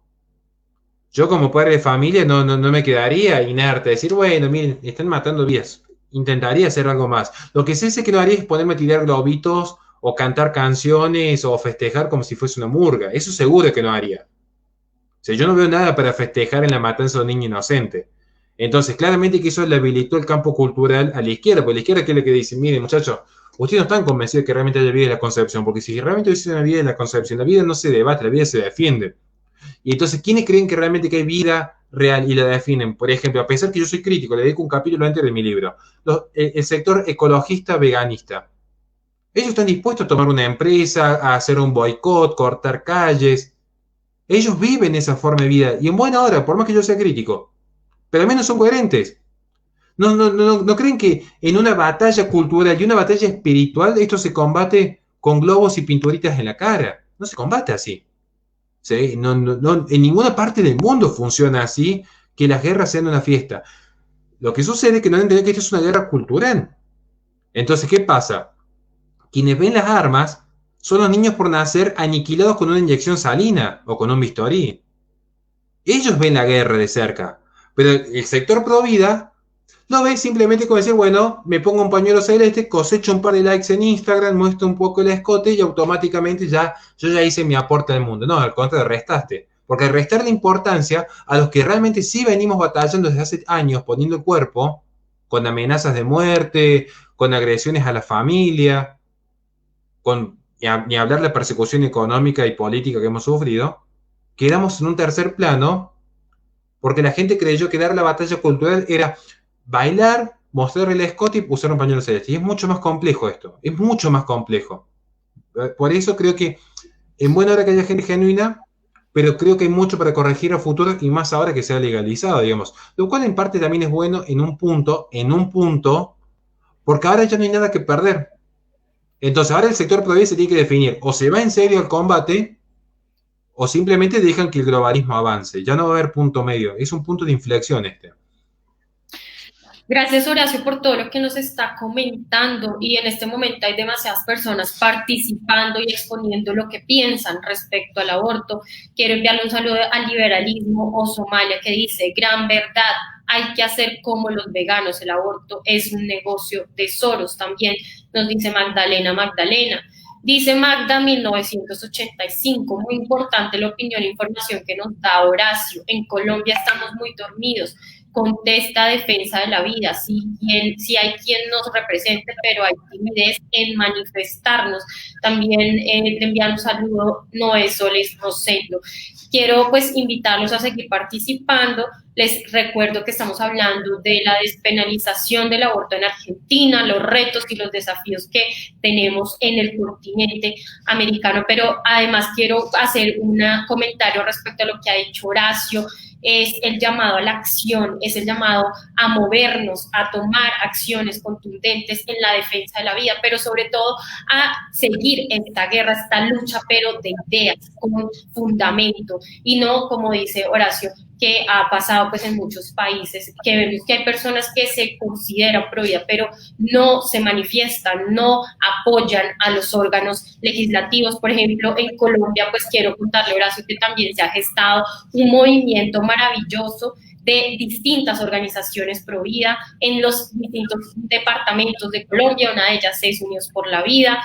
yo como padre de familia no me quedaría inerte, decir, bueno, miren, están matando vidas. Intentaría hacer algo más. Lo que sé es que no haría es ponerme a tirar globitos o cantar canciones o festejar como si fuese una murga. Eso seguro que no haría. O sea, yo no veo nada para festejar en la matanza de un niño inocente. Entonces, claramente que eso le habilitó el campo cultural a la izquierda, porque la izquierda que es la que dice, miren, muchachos, ustedes no están convencidos de que realmente haya vida de la concepción, porque si realmente hubiese una vida de la concepción, la vida no se debate, la vida se defiende. Y entonces, ¿quiénes creen que realmente que hay vida real y la definen? Por ejemplo, a pesar que yo soy crítico, le dedico un capítulo antes de mi libro, el sector ecologista veganista. Ellos están dispuestos a tomar una empresa, a hacer un boicot, cortar calles. Ellos viven esa forma de vida. Y en buena hora, por más que yo sea crítico, pero al menos son coherentes. ¿No creen que en una batalla cultural y una batalla espiritual esto se combate con globos y pinturitas en la cara? No se combate así. ¿Sí? En ninguna parte del mundo funciona así, que las guerras sean una fiesta. Lo que sucede es que no entienden que esto es una guerra cultural. Entonces, ¿qué pasa? Quienes ven las armas son los niños por nacer aniquilados con una inyección salina o con un bisturí. Ellos ven la guerra de cerca, pero el sector pro vida lo ve simplemente como decir, bueno, me pongo un pañuelo celeste, cosecho un par de likes en Instagram, muestro un poco el escote y automáticamente yo ya hice mi aporte al mundo. No, al contrario, restaste. Porque restar la importancia a los que realmente sí venimos batallando desde hace años, poniendo el cuerpo, con amenazas de muerte, con agresiones a la familia, ni hablar de la persecución económica y política que hemos sufrido, quedamos en un tercer plano porque la gente creyó que dar la batalla cultural era bailar, mostrar el escote y usar un pañuelo celeste. Y es mucho más complejo esto, es mucho más complejo. Por eso creo que en buena hora que haya gente genuina, pero creo que hay mucho para corregir a futuro y más ahora que sea legalizado, digamos. Lo cual en parte también es bueno en un punto, porque ahora ya no hay nada que perder. Entonces ahora el sector pro se tiene que definir, o se va en serio al combate, o simplemente dejan que el globalismo avance. Ya no va a haber punto medio, es un punto de inflexión este. Gracias, Horacio, por todo lo que nos está comentando y en este momento hay demasiadas personas participando y exponiendo lo que piensan respecto al aborto. Quiero enviarle un saludo al liberalismo o Somalia que dice, gran verdad, hay que hacer como los veganos, el aborto es un negocio de Soros también, nos dice Magdalena. Dice Magda 1985, muy importante la opinión e información que nos da Horacio. En Colombia estamos muy dormidos. Contesta defensa de la vida, sí hay quien nos represente, pero hay timidez en manifestarnos. También te envían un saludo Noé Soles Rosendo. Quiero pues invitarlos a seguir participando. Les recuerdo que estamos hablando de la despenalización del aborto en Argentina, los retos y los desafíos que tenemos en el continente americano, pero además quiero hacer un comentario respecto a lo que ha dicho Horacio. Es el llamado a la acción, es el llamado a movernos, a tomar acciones contundentes en la defensa de la vida, pero sobre todo a seguir esta guerra, esta lucha, pero de ideas, con fundamento, y no, como dice Horacio, que ha pasado pues en muchos países, que vemos que hay personas que se consideran pro vida, pero no se manifiestan, no apoyan a los órganos legislativos. Por ejemplo, en Colombia, pues quiero contarle, Horacio, que también se ha gestado un movimiento maravilloso de distintas organizaciones pro vida en los distintos departamentos de Colombia. Una de ellas es Unidos por la Vida,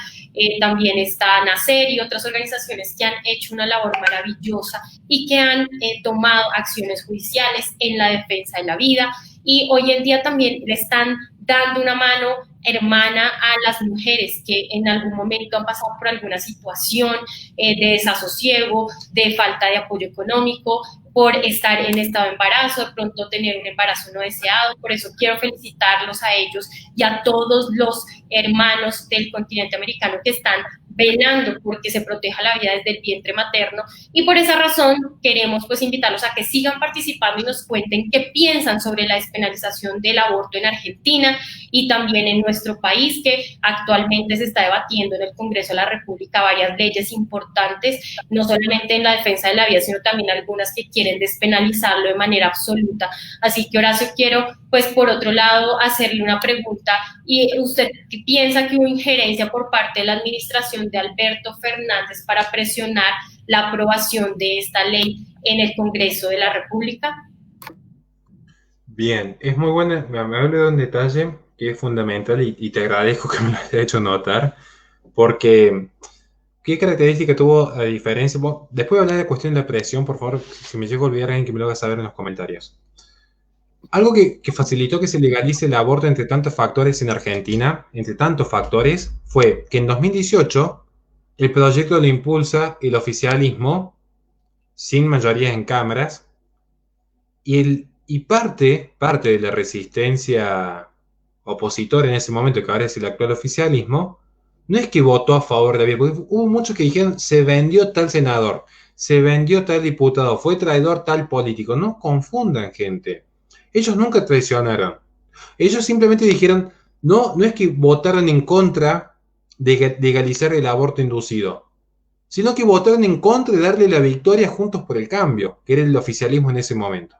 también está NACER y otras organizaciones que han hecho una labor maravillosa y que han tomado acciones judiciales en la defensa de la vida, y hoy en día también le están dando una mano hermana a las mujeres que en algún momento han pasado por alguna situación de desasosiego, de falta de apoyo económico, por estar en estado de embarazo, de pronto tener un embarazo no deseado. Por eso quiero felicitarlos a ellos y a todos los hermanos del continente americano que están velando porque se proteja la vida desde el vientre materno, y por esa razón queremos pues invitarlos a que sigan participando y nos cuenten qué piensan sobre la despenalización del aborto en Argentina y también en nuestro país, que actualmente se está debatiendo en el Congreso de la República varias leyes importantes, no solamente en la defensa de la vida, sino también algunas que quieren despenalizarlo de manera absoluta. Así que, Horacio, quiero pues por otro lado hacerle una pregunta, y usted piensa que hubo injerencia por parte de la administración de Alberto Fernández para presionar la aprobación de esta ley en el Congreso de la República. Bien, es muy buena, me habla de un detalle que es fundamental y te agradezco que me lo hayas hecho notar, porque ¿qué característica tuvo a diferencia? Bueno, después de hablar de cuestión de la presión, por favor, si me llego a olvidar alguien que me lo haga saber en los comentarios. Algo que facilitó que se legalice el aborto entre tantos factores en Argentina, entre tantos factores, fue que en 2018 el proyecto lo impulsa el oficialismo sin mayoría en cámaras y parte de la resistencia opositora en ese momento, que ahora es el actual oficialismo, no es que votó a favor de la vida, porque hubo muchos que dijeron se vendió tal senador, se vendió tal diputado, fue traidor tal político. No confundan, gente. Ellos nunca traicionaron. Ellos simplemente dijeron, no, no es que votaron en contra de legalizar el aborto inducido, sino que votaron en contra de darle la victoria a Juntos por el Cambio, que era el oficialismo en ese momento.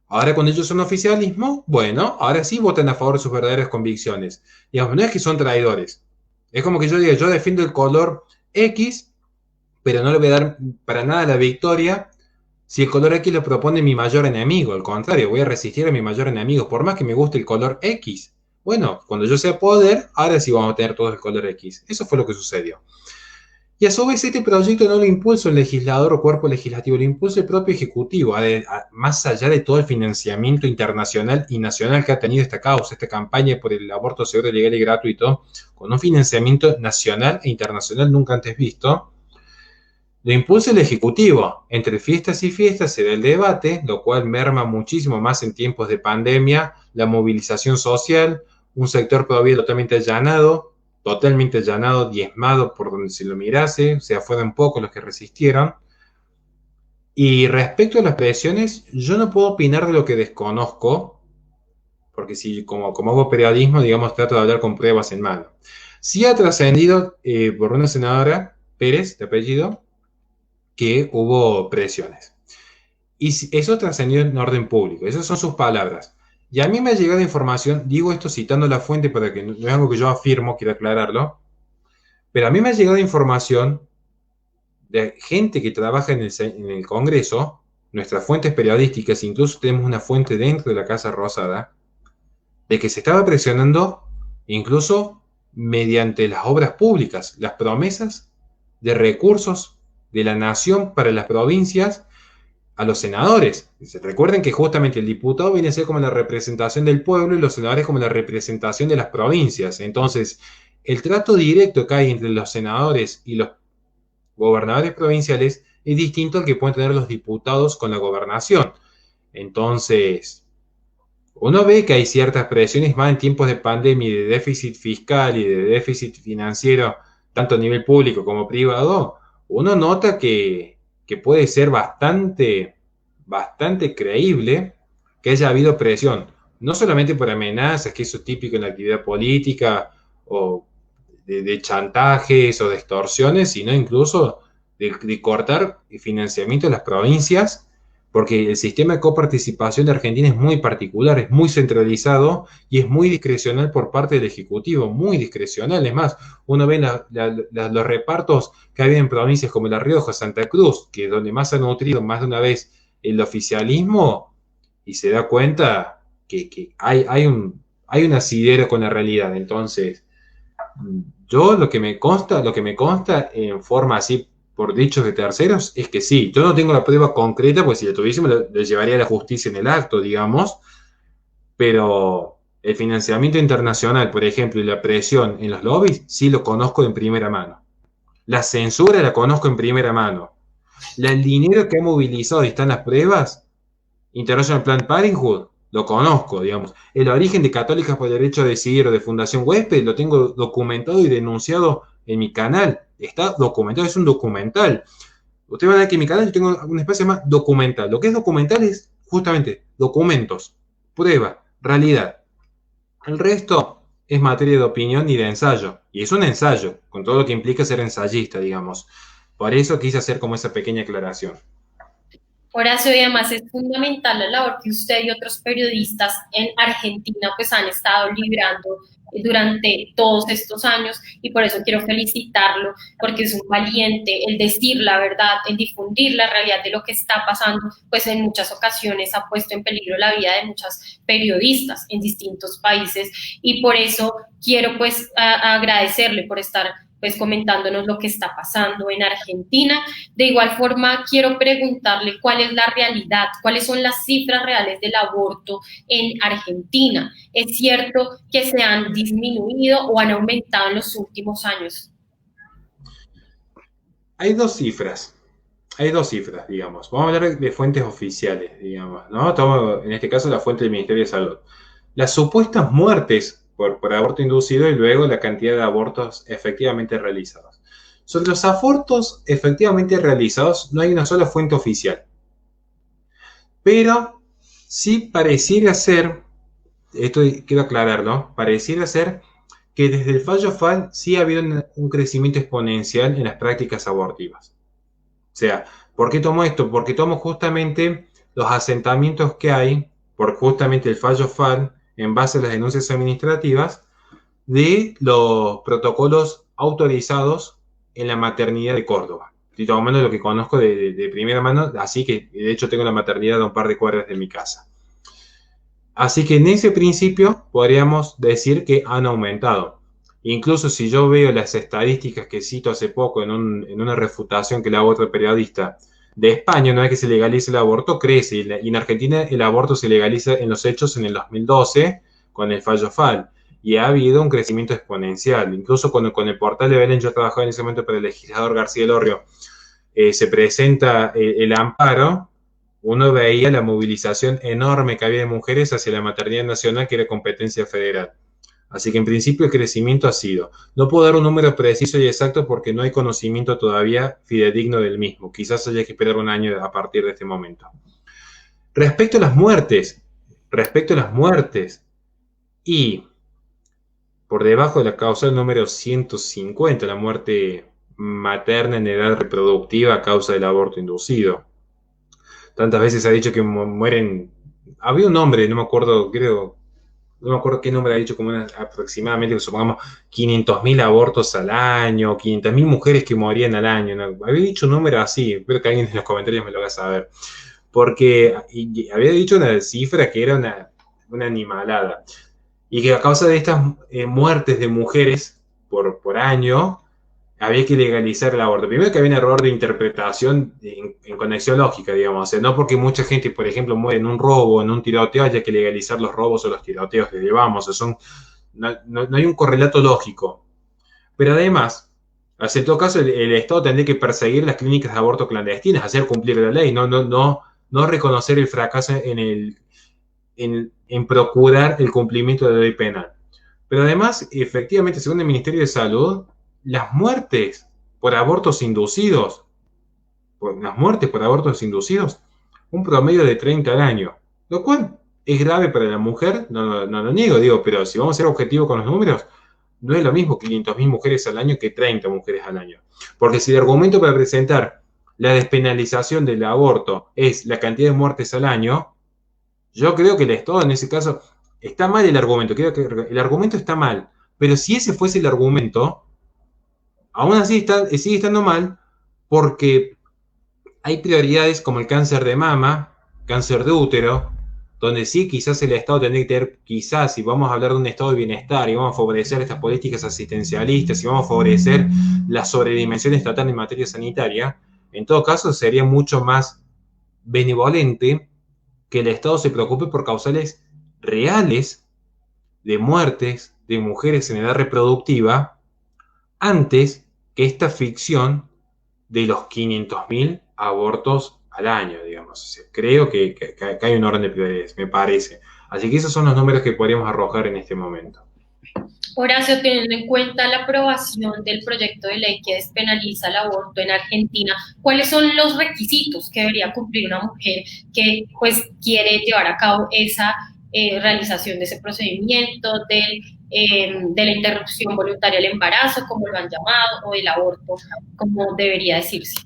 Ahora cuando ellos son oficialismo, bueno, ahora sí votan a favor de sus verdaderas convicciones. Digamos, no es que son traidores. Es como que yo diga, yo defiendo el color X, pero no le voy a dar para nada la victoria si el color X lo propone mi mayor enemigo. Al contrario, voy a resistir a mi mayor enemigo, por más que me guste el color X. Bueno, cuando yo sea poder, ahora sí vamos a tener todos el color X. Eso fue lo que sucedió. Y a su vez este proyecto no lo impulsa el legislador o cuerpo legislativo, lo impulsa el propio Ejecutivo, más allá de todo el financiamiento internacional y nacional que ha tenido esta causa, esta campaña por el aborto seguro, legal y gratuito, con un financiamiento nacional e internacional nunca antes visto. Lo impulsa el Ejecutivo. Entre fiestas y fiestas se da el debate, lo cual merma muchísimo más en tiempos de pandemia, la movilización social, un sector todavía totalmente allanado, diezmado por donde se lo mirase, o sea, fueron pocos los que resistieron. Y respecto a las presiones, yo no puedo opinar de lo que desconozco, porque si como hago periodismo, digamos, trato de hablar con pruebas en mano. Sí ha trascendido por una senadora, Pérez, de apellido, que hubo presiones. Y eso trascendió en orden público, esas son sus palabras. Y a mí me ha llegado información, digo esto citando la fuente para que no es algo que yo afirmo, quiero aclararlo, pero a mí me ha llegado información de gente que trabaja en el Congreso, nuestras fuentes periodísticas, incluso tenemos una fuente dentro de la Casa Rosada, de que se estaba presionando incluso mediante las obras públicas, las promesas de recursos de la nación para las provincias a los senadores. Recuerden que justamente el diputado viene a ser como la representación del pueblo y los senadores como la representación de las provincias. Entonces, el trato directo que hay entre los senadores y los gobernadores provinciales es distinto al que pueden tener los diputados con la gobernación. Entonces, uno ve que hay ciertas presiones más en tiempos de pandemia y de déficit fiscal y de déficit financiero, tanto a nivel público como privado. Uno nota que puede ser bastante creíble que haya habido presión, no solamente por amenazas, que eso es típico en la actividad política, o de chantajes o de extorsiones, sino incluso de cortar el financiamiento de las provincias, porque el sistema de coparticipación de Argentina es muy particular, es muy centralizado y es muy discrecional por parte del Ejecutivo, muy discrecional. Es más, uno ve los repartos que hay en provincias como La Rioja, Santa Cruz, que es donde más ha nutrido más de una vez el oficialismo, y se da cuenta que hay un asidero con la realidad. Entonces, yo lo que me consta en forma así por dichos de terceros es que sí. Yo no tengo la prueba concreta, pues si la tuviésemos lo llevaría a la justicia en el acto, digamos, pero el financiamiento internacional, por ejemplo, y la presión en los lobbies, sí lo conozco en primera mano. La censura la conozco en primera mano. El dinero que ha movilizado y están las pruebas, International Planned Parenthood, lo conozco, digamos. El origen de Católicas por el Derecho a Decidir o de Fundación Huésped lo tengo documentado y denunciado en mi canal. Está documentado, es un documental. Usted va a ver que en mi canal yo tengo un espacio más documental. Lo que es documental es justamente documentos, prueba, realidad. El resto es materia de opinión y de ensayo. Y es un ensayo, con todo lo que implica ser ensayista, digamos. Por eso quise hacer como esa pequeña aclaración. Horacio, y además es fundamental la labor que usted y otros periodistas en Argentina pues han estado librando durante todos estos años, y por eso quiero felicitarlo, porque es un valiente el decir la verdad, el difundir la realidad de lo que está pasando, pues en muchas ocasiones ha puesto en peligro la vida de muchas periodistas en distintos países, y por eso quiero pues agradecerle por estar pues comentándonos lo que está pasando en Argentina. De igual forma, quiero preguntarle cuál es la realidad, cuáles son las cifras reales del aborto en Argentina. ¿Es cierto que se han disminuido o han aumentado en los últimos años? Hay dos cifras, digamos. Vamos a hablar de fuentes oficiales, digamos, ¿no? Tomo, en este caso, la fuente del Ministerio de Salud. Las supuestas muertes por aborto inducido y luego la cantidad de abortos efectivamente realizados. Sobre los abortos efectivamente realizados no hay una sola fuente oficial, pero sí pareciera ser esto quiero aclararlo, pareciera ser que desde el fallo FAL sí ha habido un crecimiento exponencial en las prácticas abortivas. O sea, ¿por qué tomo esto? Porque tomo justamente los asentamientos que hay, por justamente el fallo FAL, en base a las denuncias administrativas, de los protocolos autorizados en la maternidad de Córdoba. Estoy tomando lo que conozco de primera mano, así que de hecho tengo la maternidad a un par de cuadras de mi casa. Así que en ese principio podríamos decir que han aumentado. Incluso si yo veo las estadísticas que cito hace poco en una refutación que le hago a otro periodista de España, una vez que se legaliza el aborto, crece. Y en Argentina el aborto se legaliza en los hechos en el 2012 con el fallo FAL. Y ha habido un crecimiento exponencial. Incluso con el portal de Belén, yo trabajaba en ese momento para el legislador García Lorrio, se presenta el amparo, uno veía la movilización enorme que había de mujeres hacia la maternidad nacional, que era competencia federal. Así que en principio el crecimiento ha sido. No puedo dar un número preciso y exacto porque no hay conocimiento todavía fidedigno del mismo. Quizás haya que esperar un año a partir de este momento. Respecto a las muertes, y por debajo de la causal número 150, la muerte materna en edad reproductiva a causa del aborto inducido. Tantas veces se ha dicho que mueren. Había un nombre, no me acuerdo, no me acuerdo qué nombre ha dicho, como aproximadamente, supongamos, 500.000 abortos al año, 500.000 mujeres que morían al año. ¿No? Había dicho un número así, espero que alguien en los comentarios me lo haga saber. Porque había dicho una cifra que era una animalada. Y que a causa de estas muertes de mujeres por año, había que legalizar el aborto. Primero que había un error de interpretación en conexión lógica, digamos. O sea, no porque mucha gente, por ejemplo, muere en un robo, en un tiroteo, haya que legalizar los robos o los tiroteos que llevamos. O sea, no hay un correlato lógico. Pero además, en todo caso, el Estado tendría que perseguir las clínicas de aborto clandestinas, hacer cumplir la ley, no reconocer el fracaso en procurar el cumplimiento de la ley penal. Pero además, efectivamente, según el Ministerio de Salud, las muertes por abortos inducidos, un promedio de 30 al año, lo cual es grave para la mujer, no lo niego, digo, pero si vamos a ser objetivos con los números, no es lo mismo 500.000 mujeres al año que 30 mujeres al año. Porque si el argumento para presentar la despenalización del aborto es la cantidad de muertes al año, yo creo que el Estado en ese caso está mal el argumento, creo que el argumento está mal, pero si ese fuese el argumento, aún así sigue estando mal porque hay prioridades como el cáncer de mama, cáncer de útero, donde sí quizás el Estado tendría que tener, quizás si vamos a hablar de un estado de bienestar y vamos a favorecer estas políticas asistencialistas y vamos a favorecer la sobredimensión estatal en materia sanitaria, en todo caso sería mucho más benevolente que el Estado se preocupe por causales reales de muertes de mujeres en edad reproductiva antes que esta ficción de los 500.000 abortos al año, digamos. O sea, creo que hay un orden de prioridades, me parece. Así que esos son los números que podríamos arrojar en este momento. Horacio, teniendo en cuenta la aprobación del proyecto de ley que despenaliza el aborto en Argentina, ¿cuáles son los requisitos que debería cumplir una mujer que pues quiere llevar a cabo esa realización de ese procedimiento de la interrupción voluntaria del embarazo, como lo han llamado, o del aborto, como debería decirse?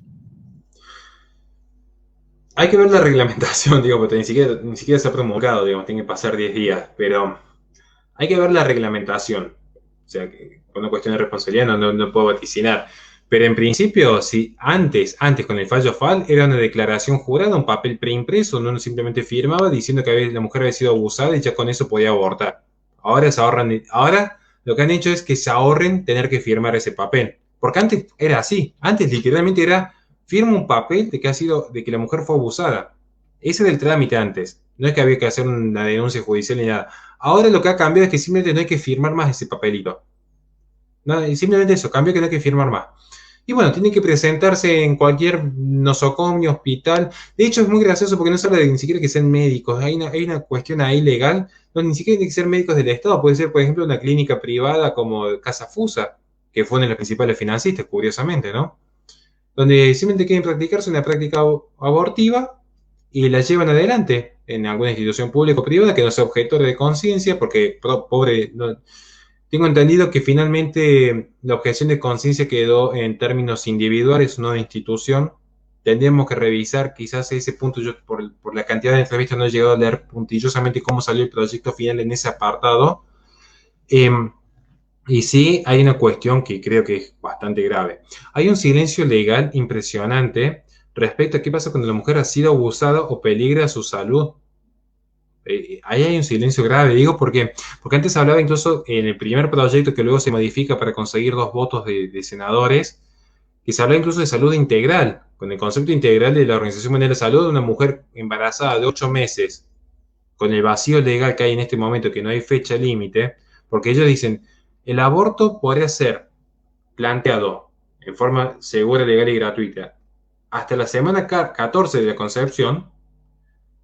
Hay que ver la reglamentación, digo, porque ni siquiera se ha promulgado, digamos, tiene que pasar 10 días, pero hay que ver la reglamentación. O sea, que por una cuestión de responsabilidad no puedo vaticinar. Pero en principio, si antes con el fallo FAL, era una declaración jurada, un papel preimpreso, no simplemente firmaba diciendo que la mujer había sido abusada y ya con eso podía abortar. Ahora lo que han hecho es que se ahorren tener que firmar ese papel. Porque antes era así. Antes literalmente era, firma un papel de que la mujer fue abusada. Ese era el trámite antes. No es que había que hacer una denuncia judicial ni nada. Ahora lo que ha cambiado es que simplemente no hay que firmar más ese papelito. No, simplemente eso, cambió que no hay que firmar más. Y bueno, tienen que presentarse en cualquier nosocomio, hospital. De hecho, es muy gracioso porque no se habla de ni siquiera que sean médicos. Hay una cuestión ahí legal donde ni siquiera tienen que ser médicos del Estado. Puede ser, por ejemplo, una clínica privada como Casa Fusa, que fue una de las principales financistas, curiosamente, ¿no? Donde simplemente quieren practicarse una práctica abortiva y la llevan adelante. en alguna institución pública o privada, que no sea objetor de conciencia, porque pobre, no, tengo entendido que finalmente la objeción de conciencia quedó en términos individuales, no de institución. Tendríamos que revisar quizás ese punto. Yo por la cantidad de entrevistas no he llegado a leer puntillosamente cómo salió el proyecto final en ese apartado. Y sí, hay una cuestión que creo que es bastante grave. Hay un silencio legal impresionante respecto a qué pasa cuando la mujer ha sido abusada o peligra su salud. Ahí hay un silencio grave, digo, porque antes hablaba incluso en el primer proyecto que luego se modifica para conseguir 2 votos de senadores, que se habla incluso de salud integral, con el concepto integral de la Organización Mundial de la Salud. Una mujer embarazada de 8 meses, con el vacío legal que hay en este momento, que no hay fecha límite, porque ellos dicen, el aborto podría ser planteado en forma segura, legal y gratuita hasta la semana 14 de la concepción,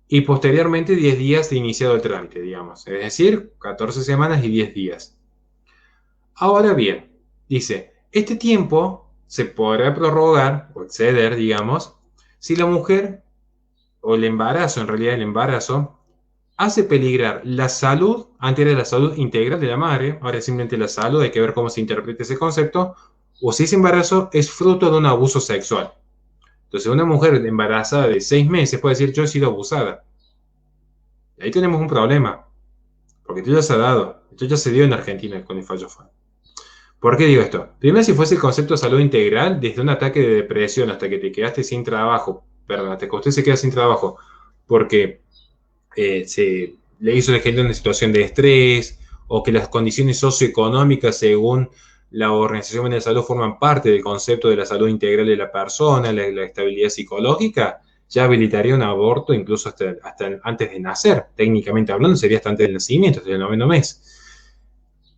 y posteriormente 10 días de iniciado el trámite, digamos. Es decir, 14 semanas y 10 días. Ahora bien, dice, este tiempo se podrá prorrogar o exceder, digamos, si la mujer, o el embarazo, en realidad el embarazo, hace peligrar la salud, antes era la salud integral de la madre, ahora es simplemente la salud, hay que ver cómo se interpreta ese concepto, o si ese embarazo es fruto de un abuso sexual. Entonces, una mujer embarazada de 6 meses puede decir, yo he sido abusada. Y ahí tenemos un problema, porque esto ya se ha dado, esto ya se dio en Argentina con el fallo FAL. ¿Por qué digo esto? Primero, si fuese el concepto de salud integral, desde un ataque de depresión hasta que te quedaste sin trabajo, perdón, hasta que usted se queda sin trabajo, porque se le hizo el ejemplo de una situación de estrés, o que las condiciones socioeconómicas, según la Organización Mundial de la Salud, forman parte del concepto de la salud integral de la persona, la estabilidad psicológica, ya habilitaría un aborto incluso hasta antes de nacer. Técnicamente hablando, sería hasta antes del nacimiento, hasta el 9º mes.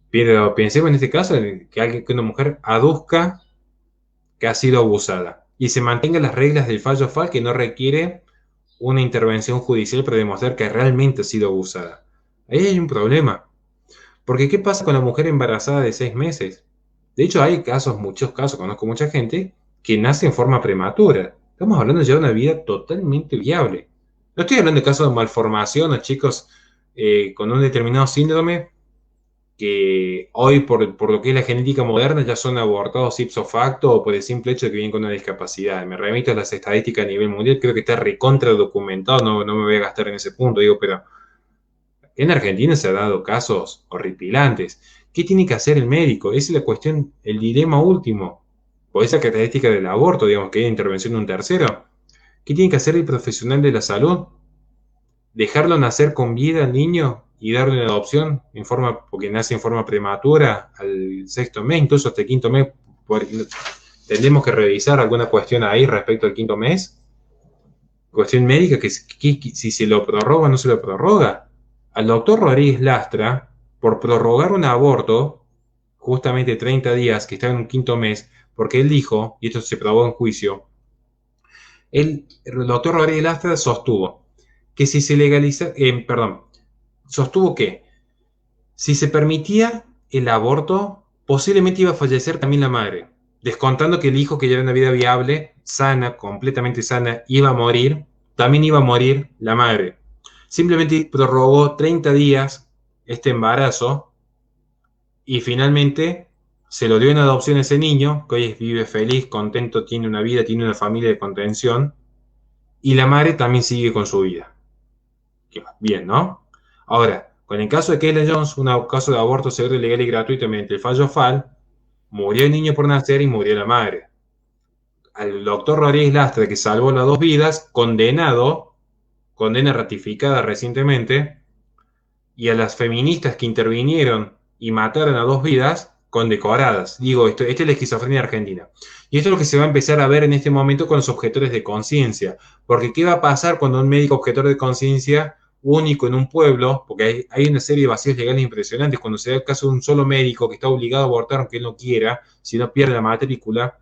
Pero pensemos en este caso que una mujer aduzca que ha sido abusada y se mantengan las reglas del fallo FAL, que no requiere una intervención judicial para demostrar que realmente ha sido abusada. Ahí hay un problema. Porque ¿qué pasa con la mujer embarazada de 6 meses? De hecho, hay casos, muchos casos, conozco mucha gente que nace en forma prematura. Estamos hablando ya de una vida totalmente viable. No estoy hablando de casos de malformación o chicos con un determinado síndrome que hoy, por lo que es la genética moderna, ya son abortados ipso facto o por el simple hecho de que vienen con una discapacidad. Me remito a las estadísticas a nivel mundial, creo que está recontra documentado, no me voy a gastar en ese punto, digo, pero en Argentina se han dado casos horripilantes. ¿Qué tiene que hacer el médico? Esa es la cuestión, el dilema último. Por esa característica del aborto, digamos, que hay intervención de un tercero. ¿Qué tiene que hacer el profesional de la salud? ¿Dejarlo nacer con vida al niño y darle una adopción porque nace en forma prematura al 6º mes, incluso hasta el 5º mes? Tendremos que revisar alguna cuestión ahí respecto al 5º mes. Cuestión médica, que si se lo prorroga o no se lo prorroga. Al doctor Rodríguez Lastra, por prorrogar un aborto, justamente 30 días, que está en un 5º mes, porque él dijo, y esto se probó en juicio, el doctor Rodríguez Lastra sostuvo que si se legaliza, sostuvo que si se permitía el aborto, posiblemente iba a fallecer también la madre, descontando que el hijo, que ya era una vida viable, sana, completamente sana, iba a morir, también iba a morir la madre. Simplemente prorrogó 30 días este embarazo y finalmente se lo dio en adopción a ese niño, que hoy vive feliz, contento, tiene una vida, tiene una familia de contención, y la madre también sigue con su vida. Bien, ¿no? Ahora, con el caso de Kayla Jones, un caso de aborto seguro, legal y gratuito mediante el fallo FAL, murió el niño por nacer y murió la madre. Al doctor Rodríguez Lastra, que salvó las 2 vidas, condena ratificada recientemente, y a las feministas que intervinieron y mataron a 2 vidas, condecoradas. Digo, esta es la esquizofrenia argentina. Y esto es lo que se va a empezar a ver en este momento con los objetores de conciencia. Porque ¿qué va a pasar cuando un médico objetor de conciencia único en un pueblo, porque hay una serie de vacíos legales impresionantes, cuando se da el caso de un solo médico que está obligado a abortar aunque él no quiera, si no pierde la matrícula?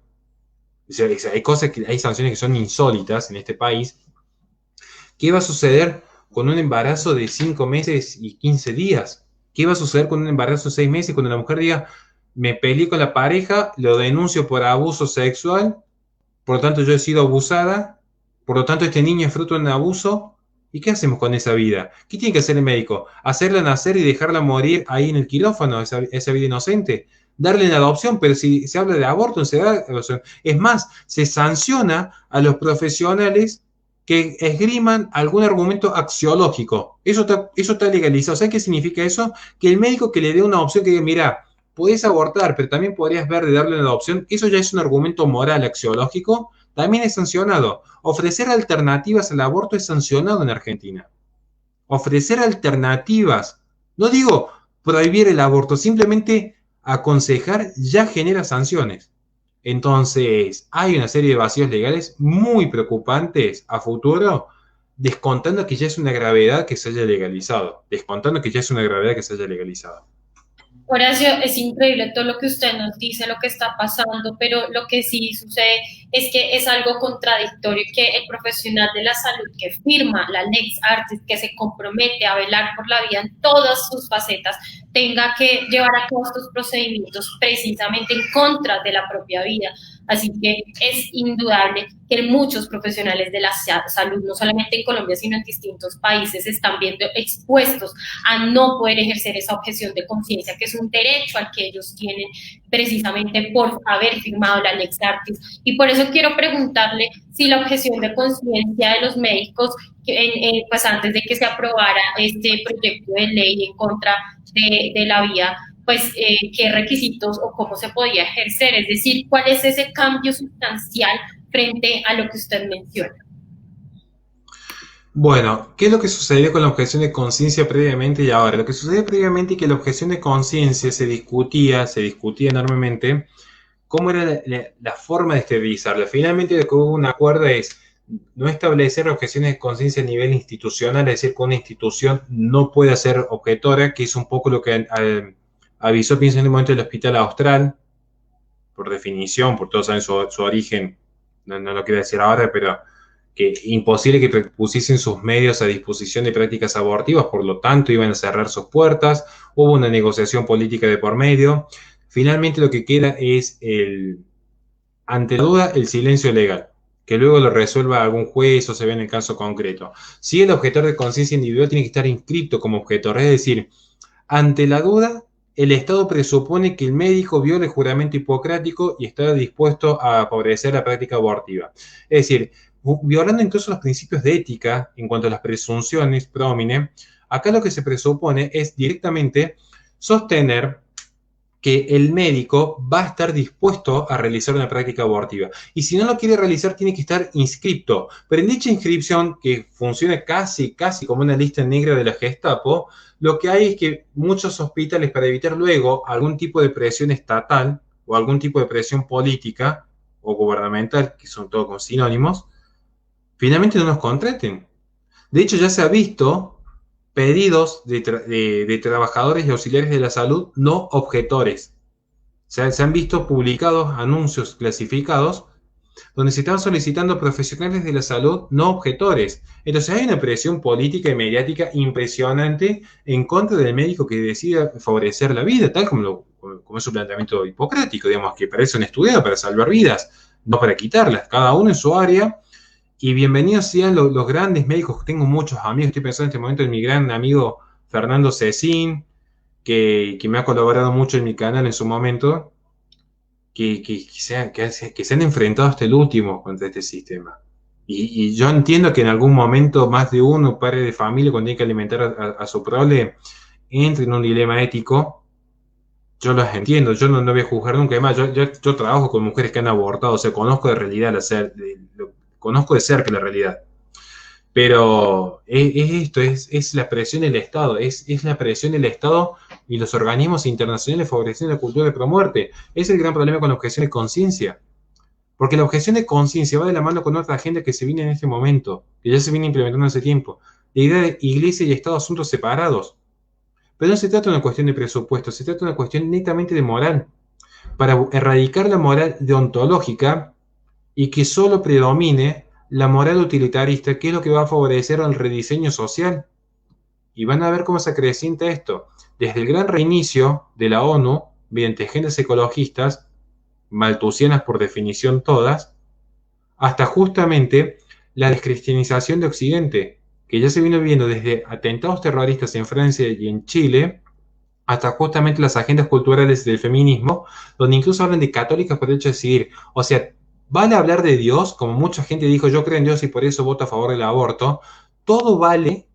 O sea, hay sanciones que son insólitas en este país. ¿Qué va a suceder con un embarazo de 5 meses y 15 días? ¿Qué va a suceder con un embarazo de 6 meses cuando la mujer diga, me peleé con la pareja, lo denuncio por abuso sexual, por lo tanto yo he sido abusada, por lo tanto este niño es fruto de un abuso, ¿Y qué hacemos con esa vida? ¿Qué tiene que hacer el médico? ¿Hacerla nacer y dejarla morir ahí en el quirófano, esa vida inocente? Darle en adopción, pero si se habla de aborto, se da adopción. Es más, se sanciona a los profesionales que esgriman algún argumento axiológico. Eso está legalizado. ¿Sabes qué significa eso? Que el médico que le dé una opción que diga, mira, podés abortar, pero también podrías ver de darle una adopción, eso ya es un argumento moral, axiológico, también es sancionado. Ofrecer alternativas al aborto es sancionado en Argentina. Ofrecer alternativas, no digo prohibir el aborto, simplemente aconsejar ya genera sanciones. Entonces, hay una serie de vacíos legales muy preocupantes a futuro, descontando que ya es una gravedad que se haya legalizado. Descontando que ya es una gravedad que se haya legalizado. Horacio, es increíble todo lo que usted nos dice, lo que está pasando, pero lo que sí sucede es que es algo contradictorio que el profesional de la salud que firma la Lex Artis, que se compromete a velar por la vida en todas sus facetas, tenga que llevar a cabo estos procedimientos precisamente en contra de la propia vida. Así que es indudable que muchos profesionales de la salud, no solamente en Colombia, sino en distintos países, se están viendo expuestos a no poder ejercer esa objeción de conciencia, que es un derecho al que ellos tienen precisamente por haber firmado la Lex Artis. Y por eso quiero preguntarle si la objeción de conciencia de los médicos, pues antes de que se aprobara este proyecto de ley en contra de la vida, pues qué requisitos o cómo se podía ejercer, es decir, cuál es ese cambio sustancial frente a lo que usted menciona. Bueno, ¿qué es lo que sucedió con la objeción de conciencia previamente y ahora? Lo que sucedió previamente es que la objeción de conciencia se discutía enormemente cómo era la forma de esterilizarla. Finalmente lo que hubo un acuerdo es no establecer objeciones de conciencia a nivel institucional, es decir, que una institución no puede ser objetora, que es un poco lo que avisó, pienso en el momento, del Hospital Austral, por definición, por todos saben su origen, no lo quiero decir ahora, pero que imposible que pusiesen sus medios a disposición de prácticas abortivas, por lo tanto iban a cerrar sus puertas, hubo una negociación política de por medio. Finalmente lo que queda es, ante la duda, el silencio legal, que luego lo resuelva algún juez o se vea en el caso concreto. Si el objetor de conciencia individual tiene que estar inscrito como objetor, es decir, ante la duda, el Estado presupone que el médico viola el juramento hipocrático y está dispuesto a favorecer la práctica abortiva. Es decir, violando incluso los principios de ética en cuanto a las presunciones promine, acá lo que se presupone es directamente sostener que el médico va a estar dispuesto a realizar una práctica abortiva. Y si no lo quiere realizar, tiene que estar inscripto. Pero en dicha inscripción, que funciona casi como una lista negra de la Gestapo, lo que hay es que muchos hospitales, para evitar luego algún tipo de presión estatal o algún tipo de presión política o gubernamental, que son todos con sinónimos, finalmente no nos contraten. De hecho, ya se ha visto pedidos de trabajadores y auxiliares de la salud no objetores. Se han visto publicados anuncios clasificados donde se están solicitando profesionales de la salud no objetores. Entonces hay una presión política y mediática impresionante en contra del médico que decida favorecer la vida, tal como es su planteamiento hipocrático, digamos, que para eso han estudiado, para salvar vidas, no para quitarlas, cada uno en su área. Y bienvenidos sean los grandes médicos. Tengo muchos amigos, estoy pensando en este momento en mi gran amigo Fernando Cecín, que me ha colaborado mucho en mi canal en su momento, que se han enfrentado hasta el último contra este sistema. Y yo entiendo que en algún momento más de uno, padre de familia, cuando tiene que alimentar a su prole, entre en un dilema ético. Yo los entiendo, yo no voy a juzgar nunca. Además, yo trabajo con mujeres que han abortado, o sea, conozco de realidad conozco de cerca la realidad. Pero es la presión del Estado, es la presión del Estado y los organismos internacionales favoreciendo la cultura de promuerte. Es el gran problema con la objeción de conciencia. Porque la objeción de conciencia va de la mano con otra agenda que se viene en este momento, que ya se viene implementando hace tiempo. La idea de iglesia y Estado, asuntos separados. Pero no se trata de una cuestión de presupuesto, se trata de una cuestión netamente de moral. Para erradicar la moral deontológica y que solo predomine la moral utilitarista, que es lo que va a favorecer el rediseño social. Y van a ver cómo se acrecienta esto. Desde el gran reinicio de la ONU, mediante agendas ecologistas, maltusianas por definición todas, hasta justamente la descristianización de Occidente, que ya se vino viendo desde atentados terroristas en Francia y en Chile, hasta justamente las agendas culturales del feminismo, donde incluso hablan de católicas por el hecho de decidir. O sea, vale hablar de Dios, como mucha gente dijo, yo creo en Dios y por eso voto a favor del aborto, todo vale